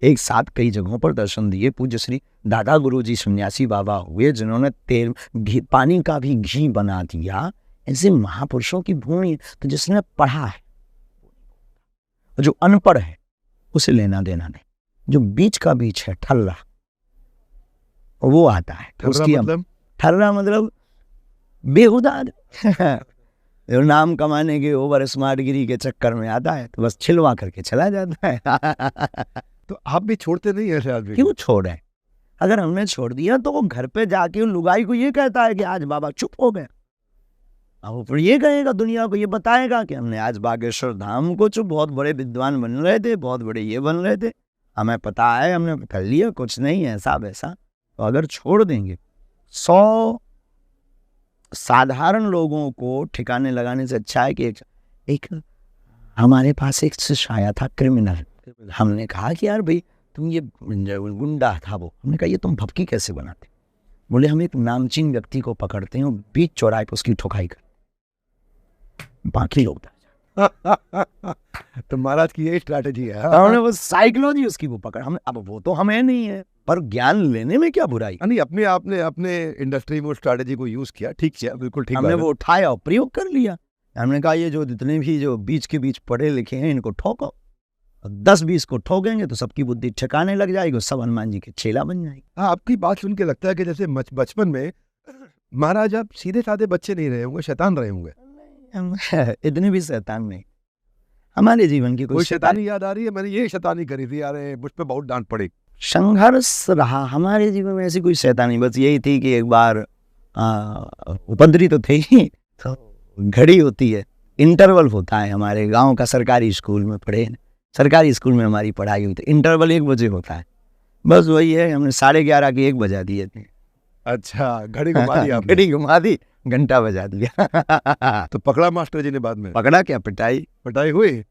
एक साथ कई जगहों पर दर्शन दिए। पूज्य श्री दादा गुरुजी सन्यासी बाबा हुए, जिन्होंने तेल घी, पानी का भी घी बना दिया। ऐसे महापुरुषों की भूमि। तो जिसने पढ़ा है, जो अनपढ़ है, उसे लेना देना नहीं। जो बीच का बीच है, ठर्रा, वो आता है। उसकी ठर्रा मतलब बेहुदा जो नाम कमाने के ओवर स्मार्ट गिरी के चक्कर में आता है, तो बस छिलवा करके चला जाता है। तो आप भी छोड़ते नहीं ऐसे आदमी? क्यों छोड़े? अगर हमने छोड़ दिया तो वो घर पे जाके उन लुगाई को ये कहता है कि आज बाबा चुप हो गए। अब वो फिर ये कहेगा, दुनिया को ये बताएगा कि हमने आज बागेश्वर धाम को चुप, बहुत बड़े विद्वान बन रहे थे, बहुत बड़े ये बन रहे थे, हमें पता है, हमने कर लिया, कुछ नहीं ऐसा वैसा। तो अगर छोड़ देंगे, 100 साधारण लोगों को ठिकाने लगाने से अच्छा है कि एक हमारे पास एक शिष्य आया था, क्रिमिनल। हमने कहा कि यार भाई तुम ये गुंडा था वो, हमने कहा ये तुम भपकी कैसे बनाते? बोले हम एक नामचीन व्यक्ति को पकड़ते हैं, बीच चौराहे पर उसकी ठोकाई कर, बाकी लोग तो महाराज की यही स्ट्रैटेजी है। हमने वो साइकोलॉजी उसकी वो पकड़, हम अब वो तो हमें नहीं है, पर ज्ञान लेने में क्या बुराई? नहीं, अपने आपने अपने इंडस्ट्री में उस स्ट्रैटेजी को यूज किया, ठीक किया, बिल्कुल ठीक। हमने वो उठाया और प्रयोग कर लिया। हमने कहा ये जो जितने भी जो बीच के बीच पढ़े लिखे हैं, इनको ठोको। 10-20 को ठोकेंगे तो सबकी बुद्धि ठिकाने लग जाएगी, सब हनुमान जी के चेला बन जाएगी। हाँ, आपकी बात सुन के लगता है कि जैसे बचपन में महाराज आप सीधे साधे बच्चे नहीं रहे होंगे, शैतान रहे होंगे। इतने भी शैतान नहीं, हमारे जीवन की कोई शैतानी याद आ रही है? मैंने ये शैतानी करी थी यार, मुझ पे बहुत डांट पड़ी। संघर्ष रहा हमारे जीवन में, ऐसी कोई शैतानी, बस यही थी कि एक बार उपद्री तो थे ही, तो घड़ी होती है, इंटरवल होता है। हमारे गांव का सरकारी स्कूल में पढ़े, सरकारी स्कूल में हमारी पढ़ाई हुई थी, इंटरवल 1 बजे होता है, बस वही है, हमने 11:30 के 1 बजा दिए थे। अच्छा, घड़ी घुमा दी आपने? घड़ी घुमा दी, घंटा बजा दिया। तो पकड़ा मास्टर जी ने बाद में? पकड़ा क्या, पिटाई हुई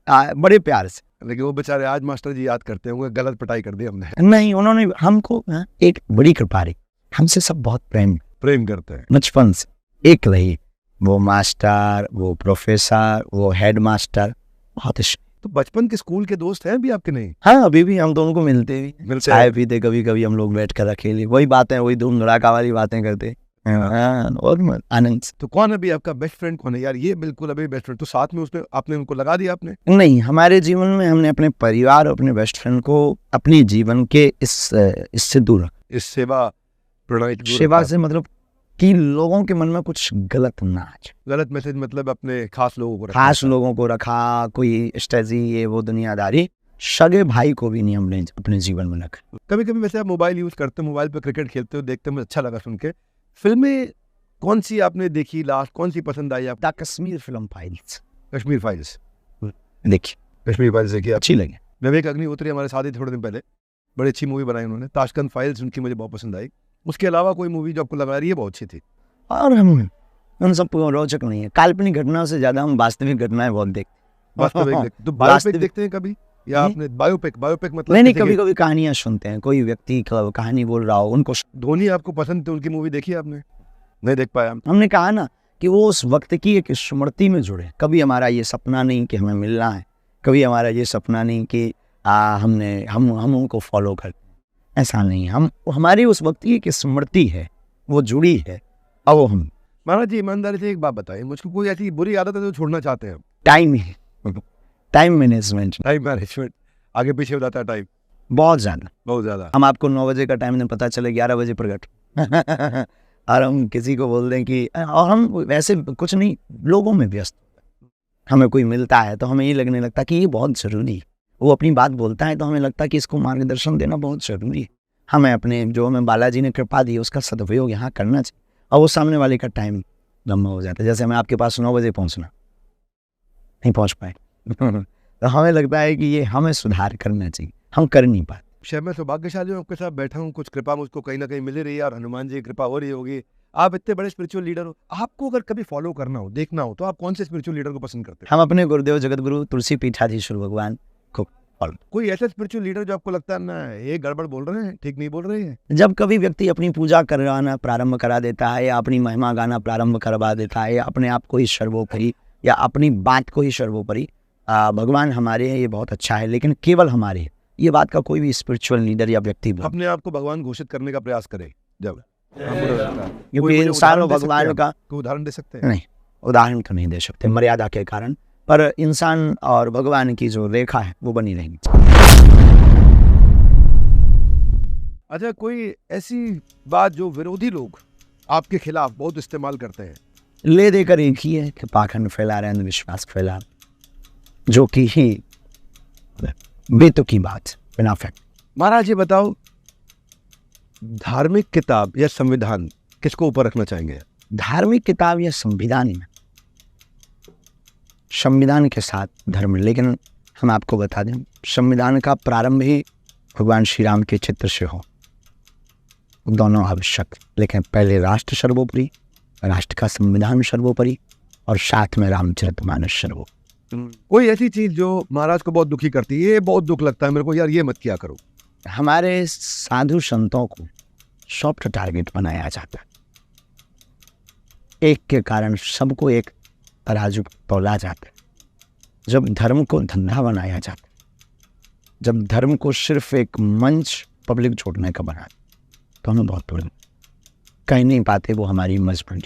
बड़े प्यार से। लेकिन वो बेचारे आज मास्टर जी याद करते होंगे गलत पिटाई कर दी हमने। नहीं, उन्होंने हमको एक बड़ी कृपा रही, हमसे सब बहुत प्रेम करते हैं बचपन से। एक रही वो मास्टर, वो प्रोफेसर, वो हेड मास्टर, बहुत। तो बचपन के स्कूल के दोस्त हैं भी आपके? नहीं? हाँ, अभी भी हम दोनों को मिलते चाय पीते, कभी कभी हम लोग बैठ कर अकेले वही बातें, वही धूम धड़ाका वाली बातें करते। और आनंद। तो कौन अभी आपका बेस्ट फ्रेंड कौन है यार? ये बिल्कुल अभी बेस्ट फ्रेंड, तो साथ में उसमें आपने उनको लगा दिया आपने? नहीं, हमारे जीवन में हमने अपने परिवार और अपने बेस्ट फ्रेंड को अपने जीवन के इससे दूर, इस सेवा प्रणाली, सेवा से मतलब कि लोगों के मन में कुछ गलत ना आ जाए। गलत मैसेज मतलब अपने खास लोगों को रखा, कोई स्ट्रेजी, ये वो दुनियादारी, सगे भाई को भी नहीं हमने अपने जीवन में रखा। कभी कभी वैसे आप मोबाइल यूज करते हो, मोबाइल पे क्रिकेट खेलते हो, देखते मुझे अच्छा लगा सुन के। फिल्में कौन सी आपने देखी लास्ट, कौन सी पसंद आई आपको? Kashmir film files. Kashmir files देखिए, कश्मीर फाइल्स देखिए, अच्छी लगी। विवेक अग्निहोत्री हमारे साथ ही थोड़े दिन पहले, बड़ी अच्छी मूवी बनाई उन्होंने, ताशकंद फाइल्स, उनकी मुझे बहुत पसंद आई। उसके अलावा कोई मूवी जो आपको लगा रही है बहुत अच्छी थी? और हम उन सब रोचक नहीं है, काल्पनिक घटनाओं से ज्यादा हम वास्तविक घटनाएं बहुत देखते। वास्तविक तो बायोपिक देखते हैं कभी? या आपने बायोपिक मतलब? नहीं, कभी कभी कहानियां सुनते हैं, कोई व्यक्ति कहानी बोल रहा हो, उनको। धोनी आपको पसंद थे, उनकी मूवी देखी आपने? नहीं देख पाया। हमने कहा ना कि वो उस वक्त की एक स्मृति में जुड़े। कभी हमारा ये सपना नहीं कि हमें मिलना है, कभी हमारा ये सपना नहीं कि हम उनको फॉलो करते हैं, ऐसा नहीं। हमारी उस वक्त की एक स्मृति है, वो जुड़ी है। अब वो हम महाराज जी ईमानदारी से एक बात बताइए, मुझको कोई ऐसी बुरी आदत है जो छोड़ना चाहते हैं? टाइम मैनेजमेंट आगे पीछे हो जाता है टाइम बहुत ज्यादा। हम आपको 9 बजे का टाइम नहीं पता चले 11 बजे प्रकट और हम किसी को बोल दें कि, और हम वैसे कुछ नहीं, लोगों में व्यस्त। हमें कोई मिलता है तो हमें ये लगने लगता कि ये बहुत जरूरी है, वो अपनी बात बोलता है तो हमें लगता है कि इसको मार्गदर्शन देना बहुत जरूरी है। हमें अपने जो हमें बालाजी ने कृपा दी उसका सदुपयोग यहाँ करना चाहिए। और वो सामने वाले का टाइम लंबा हो जाता है। जैसे मैं आपके पास 9 बजे पहुंचना, नहीं पहुंच पाए तो हमें लगता है कि ये हमें सुधार करना चाहिए, हम कर नहीं पाते। शायद मैं सौभाग्यशाली हूँ, आपके साथ बैठा हूँ, कुछ कृपा मुझको कहीं ना कहीं मिल रही है और हनुमान जी की कृपा हो रही होगी। आप इतने बड़े स्पिरिचुअल लीडर हो, आपको अगर कभी फॉलो करना हो, देखना हो, तो आप कौन से स्पिरिचुअल लीडर को पसंद करते हम अपने गुरुदेव जगत गुरु तुलसी पीठाधीश्वर भगवान को हो? कोई ऐसा स्पिरिचुअल लीडर जो आपको लगता है ना ये गड़बड़ बोल रहे हैं, ठीक नहीं बोल रहे हैं? जब कभी व्यक्ति अपनी पूजा कराना प्रारंभ करा देता है या अपनी महिमा गाना प्रारंभ करवा देता है या अपने आप को ही सर्वोपरि या अपनी बात को ही सर्वोपरि, भगवान हमारे हैं ये बहुत अच्छा है, लेकिन केवल हमारे, ये बात का कोई भी स्पिरिचुअल लीडर या व्यक्ति अपने आप को भगवान घोषित करने का प्रयास करे जब, क्योंकि इंसान और भगवान का कोई उदाहरण दे सकते हैं? नहीं, उदाहरण तो नहीं दे सकते मर्यादा के कारण, पर इंसान और भगवान की जो रेखा है वो बनी रहेगी। अच्छा, कोई ऐसी बात जो विरोधी लोग आपके खिलाफ बहुत इस्तेमाल करते हैं? ले देकर एक ही है कि पाखंड फैला रहे हैं, अंधविश्वास फैला रहे हैं, जो कि ही बेतुकी बात, बिना फैक्ट। महाराज ये बताओ, धार्मिक किताब या संविधान किसको ऊपर रखना चाहेंगे? धार्मिक किताब या संविधान में, संविधान के साथ धर्म, लेकिन हम आपको बता दें संविधान का प्रारंभ ही भगवान श्री राम के चित्र से हो, दोनों आवश्यक, लेकिन पहले राष्ट्र सर्वोपरि, राष्ट्र का संविधान सर्वोपरि और साथ में रामचरितमानस सर्वोपरि। कोई ऐसी चीज जो महाराज को बहुत दुखी करती है, ये बहुत दुख लगता है मेरे को यार, ये मत किया करो? हमारे साधु संतों को सॉफ्ट टारगेट बनाया जाता है, एक के कारण सबको एक तराजू तौला जाता है। जब धर्म को धंधा बनाया जाता है, जब धर्म को सिर्फ एक मंच पब्लिक छोड़ने का बना, तो हमें बहुत प्रॉब्लम, कह नहीं पाते वो हमारी मजबूरी।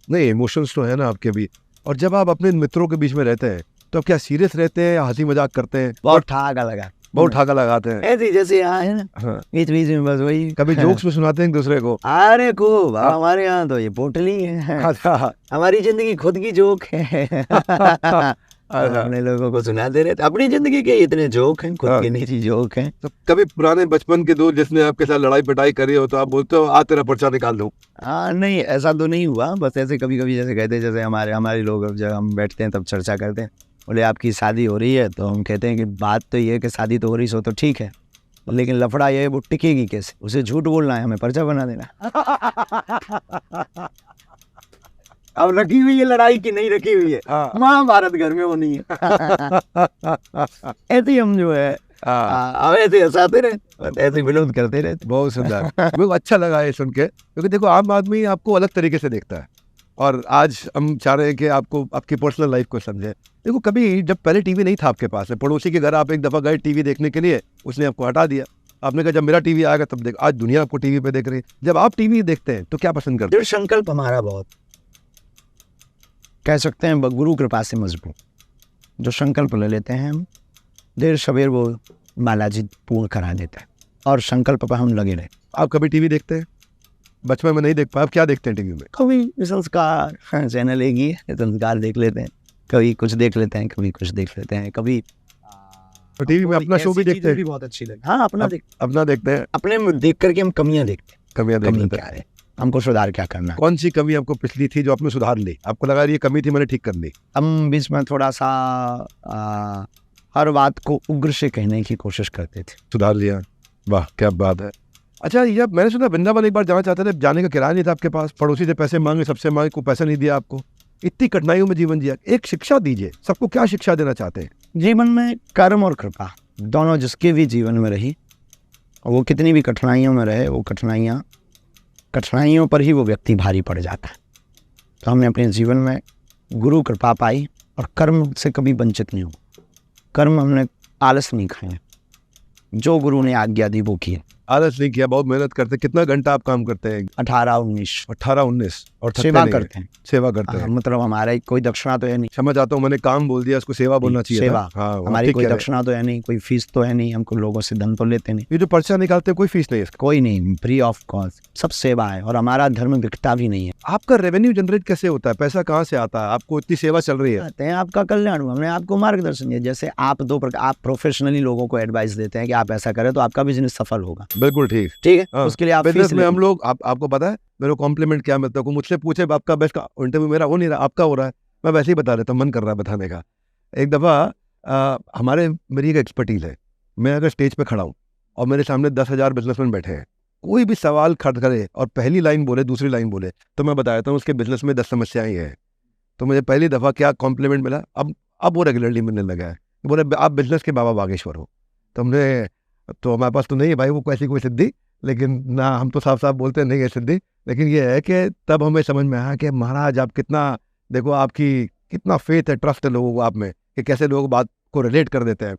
नहीं, इमोशंस तो है ना आपके भी। और जब आप अपने मित्रों के बीच में रहते हैं तो आप क्या सीरियस रहते हैं या हंसी मजाक करते हैं? बहुत ठाका लगा, बहुत ठाका लगाते हैं ऐसे जैसे यहाँ है ना, हाँ। बीच बीच में बस वही कभी जोक्स में सुनाते हैं एक दूसरे को? अरे खूब, हमारे यहाँ तो ये पोटली है, अच्छा, हमारी जिंदगी खुद की जोक है अपने लोगों को सुनाते रहते, अपनी जिंदगी के इतने जोक हैं, खुद के निजी जोक हैं। तो कभी पुराने बचपन के दोस्त जिसने आपके साथ लड़ाई पिटाई करी हो तो आप बोलते हो आ तेरा पर्चा निकाल दूं? हाँ नहीं, ऐसा तो नहीं हुआ, बस ऐसे कभी कभी जैसे कहते हैं, जैसे हमारे लोग जब हम बैठते हैं तब चर्चा करते हैं, बोले आपकी शादी हो रही है, तो हम कहते हैं कि बात तो ये है कि शादी तो हो रही सो तो ठीक है, लेकिन लफड़ा ये है वो टिकेगी कैसे, उसे झूठ बोलना है, हमें पर्चा बना देना अब रखी हुई है लड़ाई की नहीं रखी हुई है, महाभारत घर में वो नहीं है ऐसे ही हम जो है ऐसे हंसाते रहे, ऐसे विनोद करते रहे। बहुत सुंदर, मेरे को अच्छा लगा ये सुन के, क्योंकि देखो आम आदमी आपको अलग तरीके से देखता है और आज हम चाह रहे हैं कि आपको आपकी पर्सनल लाइफ को समझे। देखो कभी जब पहले टीवी नहीं था आपके पास में, पड़ोसी के घर आप एक दफ़ा गए टीवी देखने के लिए, उसने आपको हटा दिया, आपने कहा जब मेरा टीवी आएगा तब देख। आज दुनिया आपको टीवी पे देख रही है। जब आप टीवी देखते हैं तो क्या पसंद करते हैं? दृढ़ संकल्प हमारा बहुत, कह सकते हैं गुरु कृपा से मजबूत, जो संकल्प ले लेते हैं हम, देर सवेर वो बालाजी पूर्ण करा देता है और संकल्प पर हम लगे रहे। आप कभी टीवी देखते हैं? बचपन में नहीं देख पाए, आप क्या देखते हैं टीवी में? कभी संस्कार चैनल एक ही है, संस्कार देख लेते हैं, कभी कुछ देख लेते हैं, कभी कुछ देख लेते हैं, कभी तो टीवी में अपना शो भी देखते हैं? भी बहुत अच्छी लगी। हाँ, अपना देखते हैं। अपने में देख करके हम कमियां देखते हैं, कमियां देख लेते क्या है, हमको सुधार क्या करना है। कौन सी कमी आपको पिछली थी जो आपने सुधार ली, आपको लगा ये कमी थी मैंने ठीक कर ली? हम बीच में थोड़ा सा हर बात को उग्र से कहने की कोशिश करते थे, सुधार लिया, वाह क्या बात है। अच्छा, ये मैंने सुना वृंदावन एक बार जाना चाहते थे, जाने का किराया नहीं था आपके पास, पड़ोसी से पैसे मांगे, सबसे मांगे, कोई पैसा नहीं दिया आपको, इतनी कठिनाइयों में जीवन जिया। एक शिक्षा दीजिए, सबको क्या शिक्षा देना चाहते हैं? जीवन में कर्म और कृपा दोनों जिसके भी जीवन में रही, वो कितनी भी कठिनाइयों में रहे, वो कठिनाइयों पर ही वो व्यक्ति भारी पड़ जाता है। तो हमने अपने जीवन में गुरु कृपा पाई और कर्म से कभी वंचित नहीं हुआ। कर्म हमने आलस नहीं खाए, जो गुरु ने आज्ञा दी वो किए। आलस नहीं किया, बहुत मेहनत करते। कितना घंटा आप काम करते हैं? 18-19 और सेवा करते हैं। सेवा करते हैं, मतलब हमारा कोई दक्षिणा तो है नहीं। समझ आता हूँ, मैंने काम बोल दिया, उसको सेवा बोलना चाहिए। सेवा, हाँ, हमारी कोई दक्षिणा तो है नहीं, कोई फीस तो है नहीं, हमको लोगों से धन तो लेते नहीं। ये जो पर्चा निकालते हैं कोई फीस नहीं है? कोई नहीं, फ्री ऑफ कॉस्ट, सब सेवा है और हमारा धर्म बिकता भी नहीं है। आपका रेवेन्यू जनरेट कैसे होता है? पैसा कहाँ से आता है? आपको इतनी सेवा चल रही है। आपका कल्याण हुआ, हमने आपको मार्गदर्शन दिया। जैसे आप आप प्रोफेशनली लोगों को एडवाइस देते हैं कि आप ऐसा करें तो आपका बिजनेस सफल होगा, बिल्कुल ठीक। ठीक है, हाँ, उसके लिए आप बिजनेस फीस में ले। हम लोग आपको पता है मेरे को कॉम्प्लीमेंट क्या मिलता है, कोई मुझसे पूछे आपका बेस्ट इंटरव्यू मेरा हो नहीं रहा, आपका हो रहा है, मैं वैसे ही बता देता हूँ, मन कर रहा है बताने का। एक दफ़ा मेरी एक एक्सपर्टीज है, मैं अगर स्टेज पे खड़ा हूँ और मेरे सामने 10,000 बिजनेसमैन बैठे हैं, कोई भी सवाल खड़ करे और पहली लाइन बोले दूसरी लाइन बोले तो मैं बता देता हूँ उसके बिजनेस में 10 समस्याएं हैं। तो मुझे पहली दफ़ा क्या कॉम्प्लीमेंट मिला, अब वो रेगुलरली मिलने लगा है, बोले आप बिजनेस के बाबा बागेश्वर हो। तो हमने तो हमारे पास तो नहीं है भाई वो ऐसी कोई सिद्धि, लेकिन ना हम तो साफ साफ बोलते नहीं है सिद्धि, लेकिन ये है कि तब हमें समझ में आया कि महाराज आप कितना, देखो आपकी कितना फेथ है, ट्रस्ट है लोगों को आप में कि कैसे लोग बात को रिलेट कर देते हैं।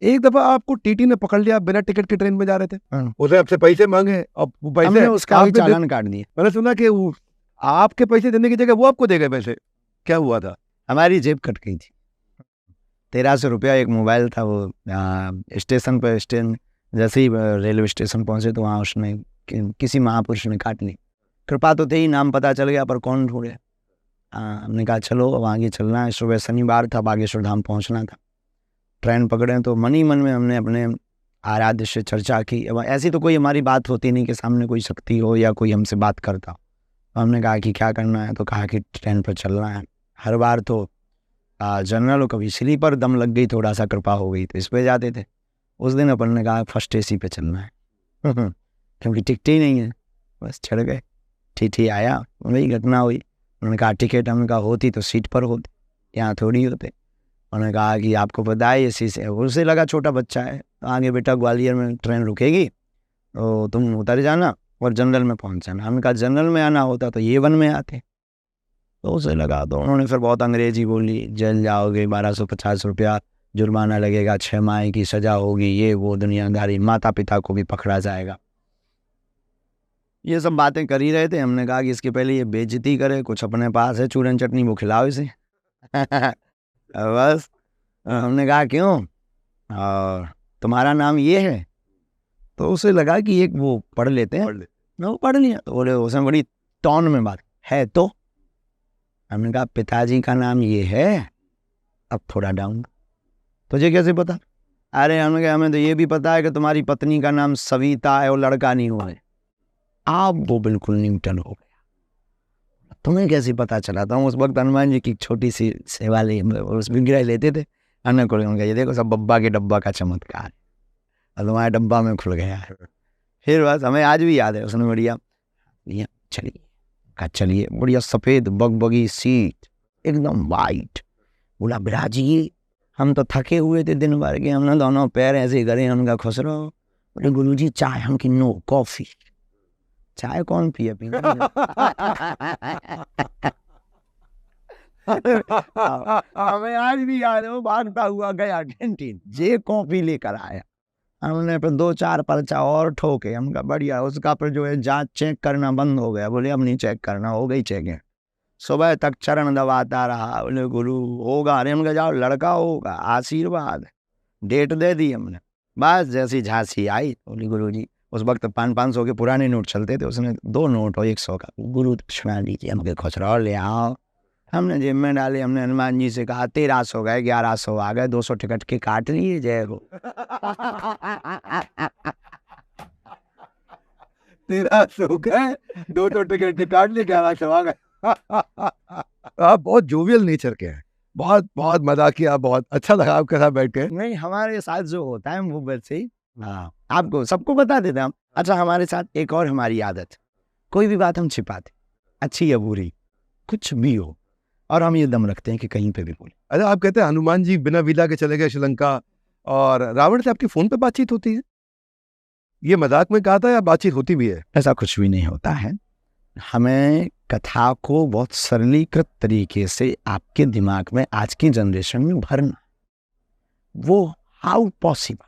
एक दफा आपको टीटी ने पकड़ लिया, बिना टिकट के ट्रेन में जा रहे थे, हाँ। उसने आपसे पैसे मांगे और वो पैसे हमने उसका भी आपने दे- चालान काट दिया। मैंने सुना कि आपके पैसे देने की जगह वो आपको दे गए पैसे, क्या हुआ था? हमारी जेब कट गई थी। 1300 रुपया एक मोबाइल था, वो स्टेशन पर जैसे ही रेलवे स्टेशन पहुंचे तो वहाँ उसने किसी महापुरुष ने काट ली। कृपा तो थी, नाम पता चल गया पर कौन ढूंढे। हमने कहा चलो अब आगे चलना है, सुबह शनिवार था, बागेश्वर धाम पहुंचना था। ट्रेन पकड़े तो मन ही मन में हमने अपने आराध्य से चर्चा की। अब ऐसी तो कोई हमारी बात होती नहीं कि सामने कोई शक्ति हो या कोई हमसे बात करता हो। तो हमने कहा कि क्या करना है, तो कहा कि ट्रेन पर चलना है। हर बार तो जनरल और कभी स्लीपर, दम लग गई थोड़ा सा, कृपा हो गई तो इस पे जाते थे। उस दिन अपन ने कहा फर्स्ट एसी पे चलना है क्योंकि टिकट ही नहीं है, बस चढ़ गए। टीटी आया, वही घटना हुई। उन्होंने कहा टिकट, हमने कहा होती तो सीट पर होती, यहाँ थोड़ी होते। उन्होंने कहा कि आपको पता है एसी से, उसे लगा छोटा बच्चा है, तो आगे बेटा ग्वालियर में ट्रेन रुकेगी तो तुम उतर जाना और जनरल में पहुंच जाना। हमने कहा जनरल में आना होता तो ये वन में आते। तो उसे लगा, तो उन्होंने फिर बहुत अंग्रेजी बोली, जेल जाओगे, 1250 रुपया जुर्माना लगेगा, 6 माह की सजा होगी, ये वो दुनियादारी, माता पिता को भी पकड़ा जाएगा। ये सब बातें कर ही रहे थे। हमने कहा कि इसके पहले ये बेइज्जती करे, कुछ अपने पास है चूरन चटनी वो खिलाओ इसे बस हमने कहा क्यों, और तुम्हारा नाम ये है? तो उसे लगा कि एक वो पढ़ लेते हैं, वो पढ़ लिया। तो बोले, उसने बड़ी टॉन में बात है तो हमने कहा पिताजी का नाम ये है। अब थोड़ा डाउन, तुझे कैसे पता? अरे हमने कहा हमें तो ये भी पता है कि तुम्हारी पत्नी का नाम सविता है और लड़का नहीं हुआ है। अब वो बिल्कुल न्यूटन हो गया, तुम्हें कैसे पता चला? था उस वक्त हनुमान जी की छोटी सी सेवा ले, उस विग्रह लेते थे। हमने खोल के ये देखो सब बब्बा के डब्बा का चमत्कार, और तुम्हारे डब्बा में खुल गया है। फिर बस हमें आज भी याद है, उसने बढ़िया चलिए का, चलिए बढ़िया सफ़ेद बगबगी सीट एकदम वाइट। बोला बिराजी, हम तो थके हुए थे दिन भर के, हमने दोनों पैर ऐसे करे, हमका खुश रहो। बोले गुरुजी चाय, हम की नो कॉफ़ी। चाय कौन पिए पीने हमें आज भी याद है, वो भागता हुआ गया कैंटीन, जे कॉफ़ी लेकर आया। हमने फिर 2-4 पर्चा और ठोके। हमका बढ़िया, उसका फिर जो है जांच चेक करना बंद हो गया। बोले अब नहीं चेक करना, हो गई चेकिंग। सुबह तक चरण दबाता रहा, बोले गुरु होगा। अरे हमका जाओ, लड़का होगा, आशीर्वाद। डेट दे दी हमने, बस जैसी झांसी आई। बोली गुरु जी, उस वक्त 500 के पुराने नोट चलते थे, उसने 2 नोट और 100 का, गुरु दक्षिणा लीजिए, हमके खुचरा ले आओ। हमने जेब में डाले। हमने हनुमान जी से कहा 1300 गए, 1100 आ गए, 200 टिकट के काट लिए, जय हो 1300 गए, 200 टिकट काट लिए, 1100 आ गए। आप बहुत जोवियल नेचर के हैं, बहुत बहुत मजा किया, बहुत अच्छा लगा आपके साथ बैठ के। नहीं, हमारे साथ जो होता है वो वैसे ही आपको सबको बता देते हम। अच्छा, हमारे साथ एक और हमारी आदत, कोई भी बात हम छिपाते, अच्छी या बुरी, कुछ भी हो, और हम ये दम रखते हैं कि कहीं पे भी बोले। अच्छा, आप कहते हैं हनुमान जी बिना वीजा के चले गए श्रीलंका, और रावण से आपकी फोन पे बातचीत होती है? ये मजाक में कहा था या बातचीत होती भी है? ऐसा कुछ भी नहीं होता है। हमें कथा को बहुत सरलीकृत तरीके से आपके दिमाग में आज की जनरेशन में भरना, वो हाउ पॉसिबल।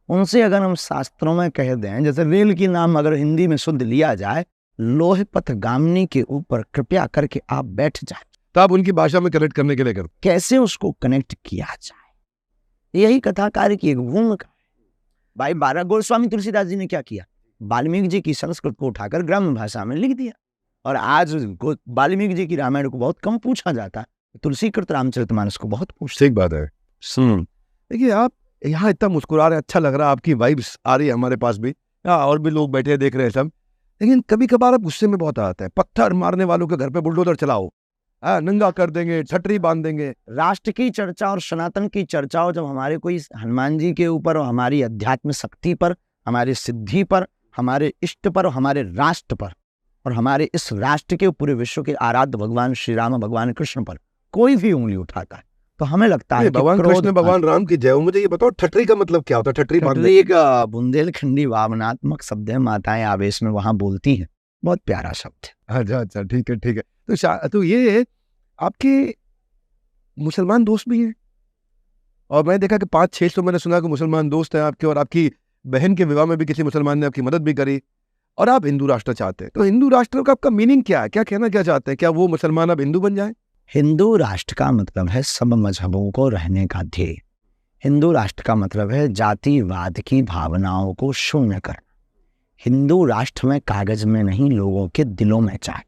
उनसे अगर हम शास्त्रों में कह दें, जैसे रेल की नाम अगर हिंदी में शुद्ध लिया जाए, लोहे पथ गामिनी के ऊपर कृपया करके आप बैठ जाए, तो आप उनकी भाषा में कनेक्ट करने के लिए करो, कैसे उसको कनेक्ट किया जाए, यही कथाकार की एक भूमिका है। भाई 12 गोस्वामी तुलसीदास जी ने क्या किया, वाल्मीकि जी की संस्कृत को उठाकर ग्राम्य भाषा में लिख दिया। और आज वाल्मीकि जी की रामायण को बहुत कम पूछा जाता है, तुलसीकृत रामचरितमानस को बहुत पूछते। ठीक बात है। देखिए, आप यहाँ इतना मुस्कुरा रहे, अच्छा लग रहा है, आपकी वाइब्स आ रही है हमारे पास भी, हाँ, और भी लोग बैठे देख रहे हैं सब। लेकिन कभी कभार आप गुस्से में बहुत आता है, पत्थर मारने वालों के घर पे बुलडोजर चलाओ, नंगा कर देंगे, छतरी बांध देंगे। राष्ट्र की चर्चा और सनातन की चर्चा हो जब हमारे कोई हनुमान जी के ऊपर और हमारी अध्यात्म शक्ति पर, हमारी सिद्धि पर, हमारे इष्ट पर और हमारे राष्ट्र पर और हमारे इस राष्ट्र के पूरे विश्व के आराध्य भगवान श्री राम, भगवान कृष्ण पर कोई भी उंगली उठाता है तो हमें लगता है कि भगवान कृष्ण, भगवान राम की जय हो। मुझे ये बताओ, ठटरी का मतलब क्या होता है? ठटरी ठटरी एक बुंदेलखंडी भावनात्मक शब्द है, माताएं आवेश में वहां बोलती हैं, बहुत प्यारा शब्द है। अच्छा अच्छा, ठीक है ठीक है। तो ये आपके मुसलमान दोस्त भी हैं, और मैंने देखा कि 500-600 मैंने सुना कि मुसलमान दोस्त हैं आपके, और आपकी बहन के विवाह में भी किसी मुसलमान ने आपकी मदद भी करी, और आप हिंदू राष्ट्र चाहते हैं। तो हिंदू राष्ट्र का आपका मीनिंग क्या है? क्या कहना क्या चाहते हैं? क्या वो मुसलमान अब हिंदू बन जाए? हिंदू राष्ट्र का मतलब है सब मजहबों को रहने का ध्येय। हिंदू राष्ट्र का मतलब है जातिवाद की भावनाओं को शून्य करना। हिंदू राष्ट्र में कागज में नहीं, लोगों के दिलों में चाहिए।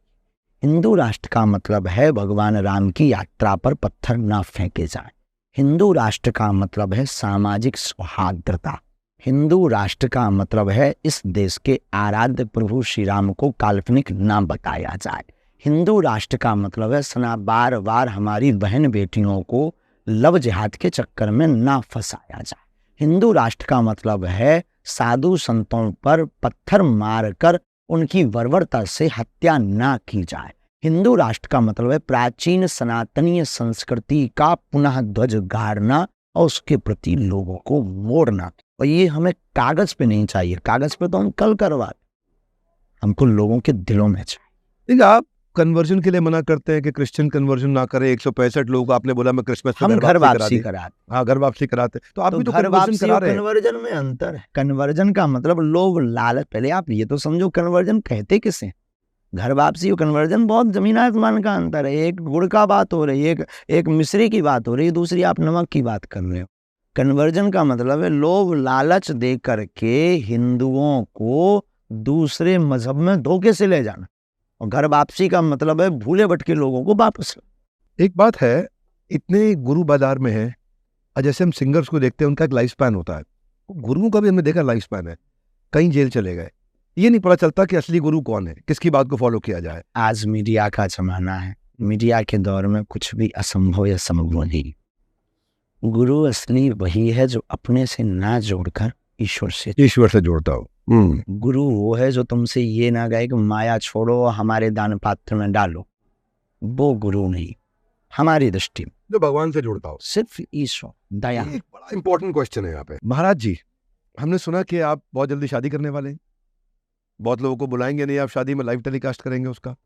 हिंदू राष्ट्र का मतलब है भगवान राम की यात्रा पर पत्थर ना फेंके जाए। हिंदू राष्ट्र का मतलब है सामाजिक सौहार्दता। हिंदू राष्ट्र का मतलब है इस देश के आराध्य प्रभु श्री राम को काल्पनिक ना बताया जाए। हिंदू राष्ट्र का मतलब है बार बार हमारी बहन बेटियों को लव जिहाद के चक्कर में ना फंसाया जाए। हिंदू राष्ट्र का मतलब है साधु संतों पर पत्थर मारकर उनकी बर्बरता से हत्या ना की जाए। हिंदू राष्ट्र का मतलब है प्राचीन सनातनीय संस्कृति का पुनः ध्वज गाड़ना और उसके प्रति लोगों को मोड़ना। और ये हमें कागज पे नहीं चाहिए, कागज पे तो हम कल करवा, हमको लोगों के दिलों में चाहिए। आप कन्वर्जन के लिए मना करते हैं कि क्रिश्चियन कन्वर्जन ना करे। 165 लोग आपने बोला मैं क्रिसमस हम घर वापसी कराते। हाँ, घर वापसी कराते। तो आप भी तो घर वापसी करा रहे हैं। कन्वर्जन में अंतर है। कन्वर्जन का मतलब लोभ लालच, पहले आप ये तो समझो कन्वर्जन कहते किसे। घर वापसी और कन्वर्जन बहुत जमीन आसमान का अंतर है। एक गुड़ का बात हो रही है, एक मिश्री की बात हो रही है, दूसरी आप नमक की बात कर रहे हो। कन्वर्जन का मतलब है लोभ लालच दे करके हिंदुओं को दूसरे मजहब में धोखे से ले जाना। और घर वापसी का मतलब है भूले भटके लोगों को वापस। एक बात है, इतने गुरु बाजार में है, और जैसे हम सिंगर्स को देखते हैं उनका एक लाइफ स्पैन होता है, गुरुओं का भी हमने देखा लाइफ स्पैन है। कहीं जेल चले गए, ये नहीं पता चलता कि असली गुरु कौन है, किसकी बात को फॉलो किया जाए। आज मीडिया का जमाना है, मीडिया के दौर में कुछ भी असंभव या संभव नहीं। गुरु असली वही है जो अपने से ना जोड़कर ईश्वर से जोड़ता हो। गुरु वो है जो तुमसे ये ना कहे कि माया छोड़ो हमारे दान पात्र में डालो, वो गुरु नहीं हमारी दृष्टि में। जो भगवान से जोड़ता हो, सिर्फ ईश्वर दया। एक बड़ा इंपॉर्टेंट क्वेश्चन है यहाँ पे। महाराज जी, हमने सुना कि आप बहुत जल्दी शादी करने वाले हैं, बहुत लोगों को बुलाएंगे नहीं, आप शादी में लाइव टेलीकास्ट करेंगे उसका।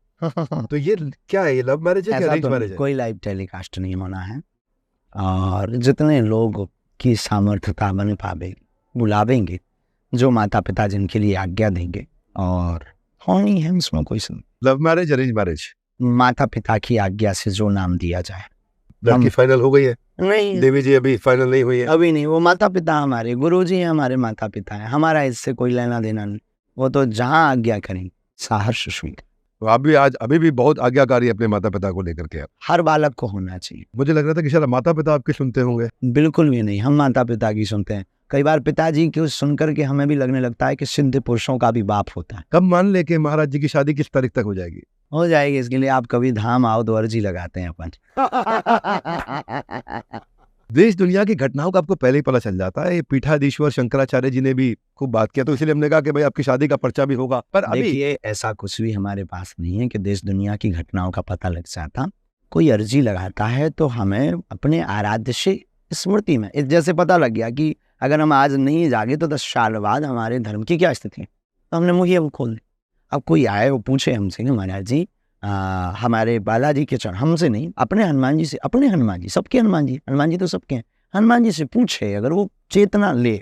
तो ये क्या है, ये लव मैरिज है कि अरेंज मैरिज है? कोई लाइव टेलीकास्ट नहीं होना है, और जितने लोग की सामर्थ्यता बन पावे बुलावेंगे, जो माता पिता जिनके लिए आज्ञा देंगे, और होनी है इसमें कोई लव मैरिज अरेंज मैरिज माता पिता की आज्ञा से जो नाम दिया जाए। लड़की फाइनल हो गई है? नहीं देवी जी अभी फाइनल नहीं हुई है। अभी नहीं, वो माता पिता हमारे गुरु जी हैं, हमारे माता पिता हैं, हमारा इससे कोई लेना देना नहीं। वो तो जहाँ आज्ञा करें सहर्ष स्वीकार। तो आप भी आज अभी भी बहुत आज्ञाकारी अपने माता पिता को लेकर के। हर बालक को होना चाहिए। मुझे लग रहा था कि शायद माता पिता आपके सुनते होंगे। बिल्कुल भी नहीं, हम माता पिता की सुनते हैं। कई बार पिताजी की सुनकर के हमें भी लगने लगता है कि सिद्ध पुरुषों का भी बाप होता है। कब मान ले कि महाराज जी की शादी किस तारीख तक हो जाएगी? हो जाएगी, इसके लिए आप कभी धाम आओ तो अर्जी लगाते हैं अपन। देश दुनिया की घटनाओं का आपको पहले ही पता चल जाता है। पीठाधीश्वर शंकराचार्य जी ने भी खूब बात किया, तो इसलिए हमने कहा कि भाई आपकी शादी का पर्चा भी होगा। पर अभी देखिए, ऐसा कुछ भी हमारे पास नहीं है कि देश दुनिया की घटनाओं का पता लग जाता। कोई अर्जी लगाता है तो हमें अपने आराध्य से स्मृति में, जैसे पता लग गया कि अगर हम आज नहीं जागे तो 10 साल बाद हमारे धर्म की क्या स्थिति है, तो हमने मुँह अब खोल दी। अब कोई आए वो पूछे हमसे कि महाराज जी हमारे बालाजी के चरण, हमसे नहीं, अपने हनुमान जी से, अपने हनुमान जी, सबके हनुमान जी तो सबके हैं, हनुमान जी से पूछे, अगर वो चेतना ले।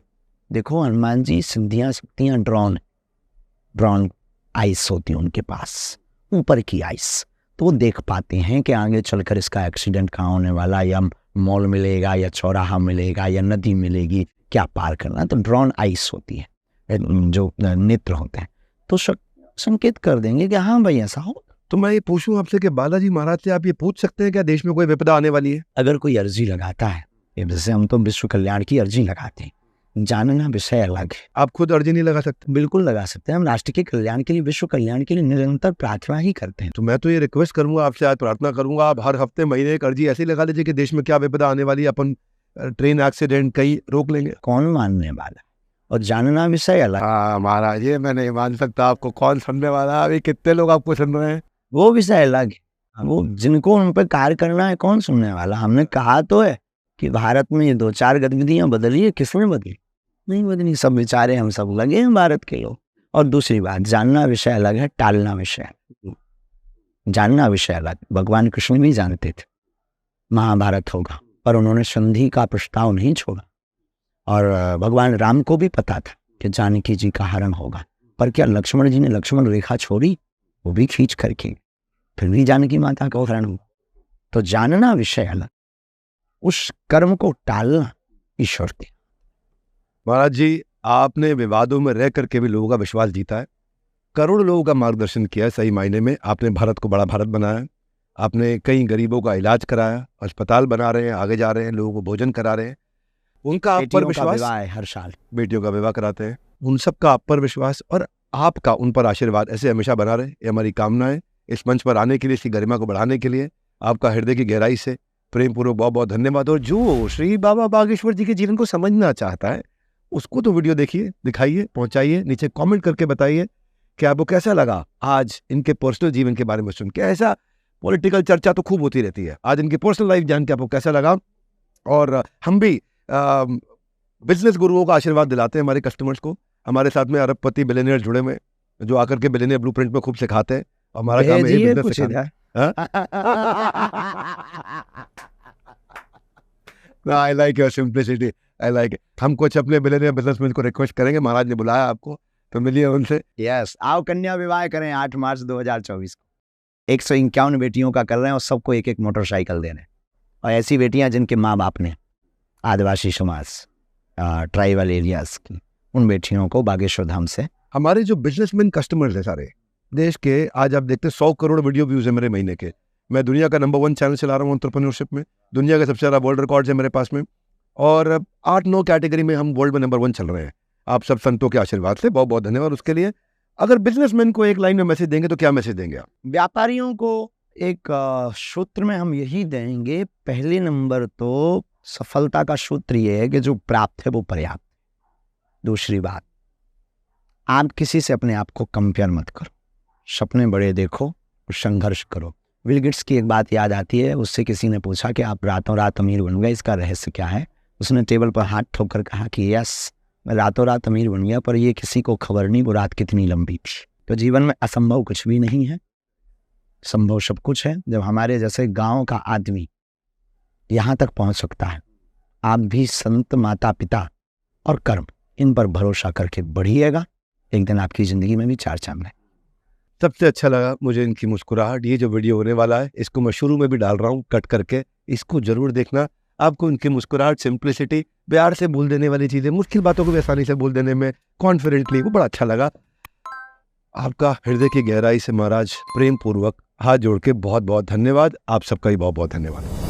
देखो हनुमान जी सिद्धियाँ शक्तियाँ ड्रॉन आइस होती है उनके पास, ऊपर की आइस, तो वो देख पाते हैं कि आगे चलकर इसका एक्सीडेंट कहाँ होने वाला, या मॉल मिलेगा या चौराहा मिलेगा या नदी मिलेगी, क्या पार करना। तो ड्रॉन आइस होती है, जो नेत्र होते हैं, तो संकेत कर देंगे कि हाँ भाई ऐसा हो। तो मैं ये पूछूं आपसे कि बालाजी महाराज से आप ये पूछ सकते हैं क्या देश में कोई विपदा आने वाली है? अगर कोई अर्जी लगाता है, जैसे हम तो विश्व कल्याण की अर्जी लगाते हैं, जानना विषय अलग है। आप खुद अर्जी नहीं लगा सकते? बिल्कुल लगा सकते हैं। हम राष्ट्र के कल्याण के लिए, विश्व कल्याण के लिए निरंतर प्रार्थना ही करते हैं। तो मैं तो ये रिक्वेस्ट करूंगा आपसे, आज प्रार्थना करूंगा, आप हर हफ्ते महीने एक अर्जी ऐसी लगा लीजिए कि देश में क्या विपदा आने वाली है, अपन ट्रेन एक्सीडेंट कई रोक लेंगे। कौन मानने वाला? और जानना विषय अलग। हाँ महाराज, ये मैं नहीं मान सकता आपको। कौन सुनने वाला? अभी कितने लोग आपको सुन रहे हैं? वो विषय अलग है। वो जिनको उन पर कार्य करना है, कौन सुनने वाला? हमने कहा तो है कि भारत में ये 2-4 गतिविधियां बदली है। किसने बदली? नहीं बदली। सब बेचारे हम सब लगे हैं भारत के लोग। और दूसरी बात, जानना विषय अलग है, टालना विषय अलग। जानना विषय अलग। भगवान कृष्ण भी जानते थे महाभारत होगा, पर उन्होंने संधि का प्रस्ताव नहीं छोड़ा। और भगवान राम को भी पता था कि जानकी जी का हरण होगा, पर क्या लक्ष्मण जी ने लक्ष्मण रेखा छोड़ी? वो भी खींच करके फिर भी जानकी माता का हरण हुआ। तो जानना विषय अलग, उस कर्म को टालना ईश्वर की। महाराज जी, आपने विवादों में रह करके भी लोगों का विश्वास जीता है, करोड़ों लोगों का मार्गदर्शन किया है। सही मायने में आपने भारत को बड़ा भारत बनाया। आपने कई गरीबों का इलाज कराया, अस्पताल बना रहे हैं, आगे जा रहे हैं, लोगों को भोजन करा रहे हैं। उनका आप पर विश्वास, हर साल बेटियों का विवाह कराते हैं, उन सब का आप पर विश्वास और आपका उन पर आशीर्वाद ऐसे हमेशा बना रहे, ये हमारी कामना है। इस मंच पर आने के लिए, इसकी गरिमा को बढ़ाने के लिए आपका हृदय की गहराई से प्रेम पूर्वक बहुत बहुत धन्यवाद। और जो श्री बाबा बागेश्वर जी के जीवन को समझना चाहता है, उसको तो वीडियो देखिए, दिखाइए, पहुंचाइए, नीचे कमेंट करके बताइए कि आपको कैसा लगा आज इनके पर्सनल जीवन के बारे में सुन के। ऐसा पॉलिटिकल चर्चा तो खूब होती रहती है, आज इनकी पर्सनल लाइफ जान के आपको कैसा लगा। और हम भी बिजनेस गुरुओं का आशीर्वाद दिलाते हैं हमारे कस्टमर्स को। हमारे साथ में अरबपति बिलियनियर जुड़े हुए, जो आकर के बिलियनियर ब्लूप्रिंट में खूब सिखाते हैं। हमारा काम है बिजनेस सिखाना। I like your simplicity, I like it. हम कुछ अपने बिलियनियर बिजनेसमैन को रिक्वेस्ट करेंगे, महाराज ने बुलाया आपको तो मिलिए उनसे। यस, आओ कन्या विवाह करें 8 मार्च 2024 को। 151 बेटियों का कर रहे हैं और सबको एक एक मोटरसाइकिल दे रहे हैं। और ऐसी बेटियां जिनके माँ बाप ने आदिवासी समाज, ट्राइबल एरियाज की, उन बेटियों को बागेश्वर धाम से। हमारे जो बिजनेसमैन कस्टमर्स हैं सारे देश के, आज आप देखते हैं 100 करोड़ वीडियो व्यूज है मेरे महीने के। मैं दुनिया का नंबर 1 चैनल चला रहा हूँ एंटरप्रेन्योरशिप में। दुनिया के सबसे ज़्यादा वर्ल्ड रिकॉर्ड्स है मेरे पास में, और 8-9 कैटेगरी में हम वर्ल्ड में नंबर 1 चल रहे हैं। आप सब संतों के आशीर्वाद से बहुत बहुत धन्यवाद उसके लिए। अगर बिजनेसमैन को एक लाइन में मैसेज देंगे तो क्या मैसेज देंगे आप? व्यापारियों को एक सूत्र में हम यही देंगे, पहले नंबर तो सफलता का सूत्र ये है कि जो प्राप्त है वो पर्याप्त। दूसरी बात, आप किसी से अपने आप को कंपेयर मत करो, सपने बड़े देखो और संघर्ष करो। बिल गेट्स की एक बात याद आती है, उससे किसी ने पूछा कि आप रातों रात अमीर बन गए, इसका रहस्य क्या है? उसने टेबल पर हाथ ठोकर कहा कि यस, मैं रातों रात अमीर बन गया, पर ये किसी को खबर नहीं वो रात कितनी लंबी थी। तो जीवन में असंभव कुछ भी नहीं है, संभव सब कुछ है। जब हमारे जैसे गांव का आदमी यहाँ तक पहुँच सकता है, आप भी संत, माता पिता और कर्म, इन पर भरोसा करके बढ़िएगा। एक दिन आपकी ज़िंदगी में भी 4 चांद है। सबसे अच्छा लगा मुझे इनकी मुस्कुराहट। ये जो वीडियो होने वाला है, इसको मैं शुरू में भी डाल रहा हूँ कट करके, इसको जरूर देखना। आपको इनकी मुस्कुराहट, सिंप्लिसिटी, प्यार से बोल देने वाली चीज़ें, मुश्किल बातों को भी आसानी से बोल देने में कॉन्फिडेंटली, वो बड़ा अच्छा लगा। आपका हृदय की गहराई से महाराज प्रेम पूर्वक हाथ जोड़ के बहुत बहुत धन्यवाद। आप सबका भी बहुत बहुत धन्यवाद।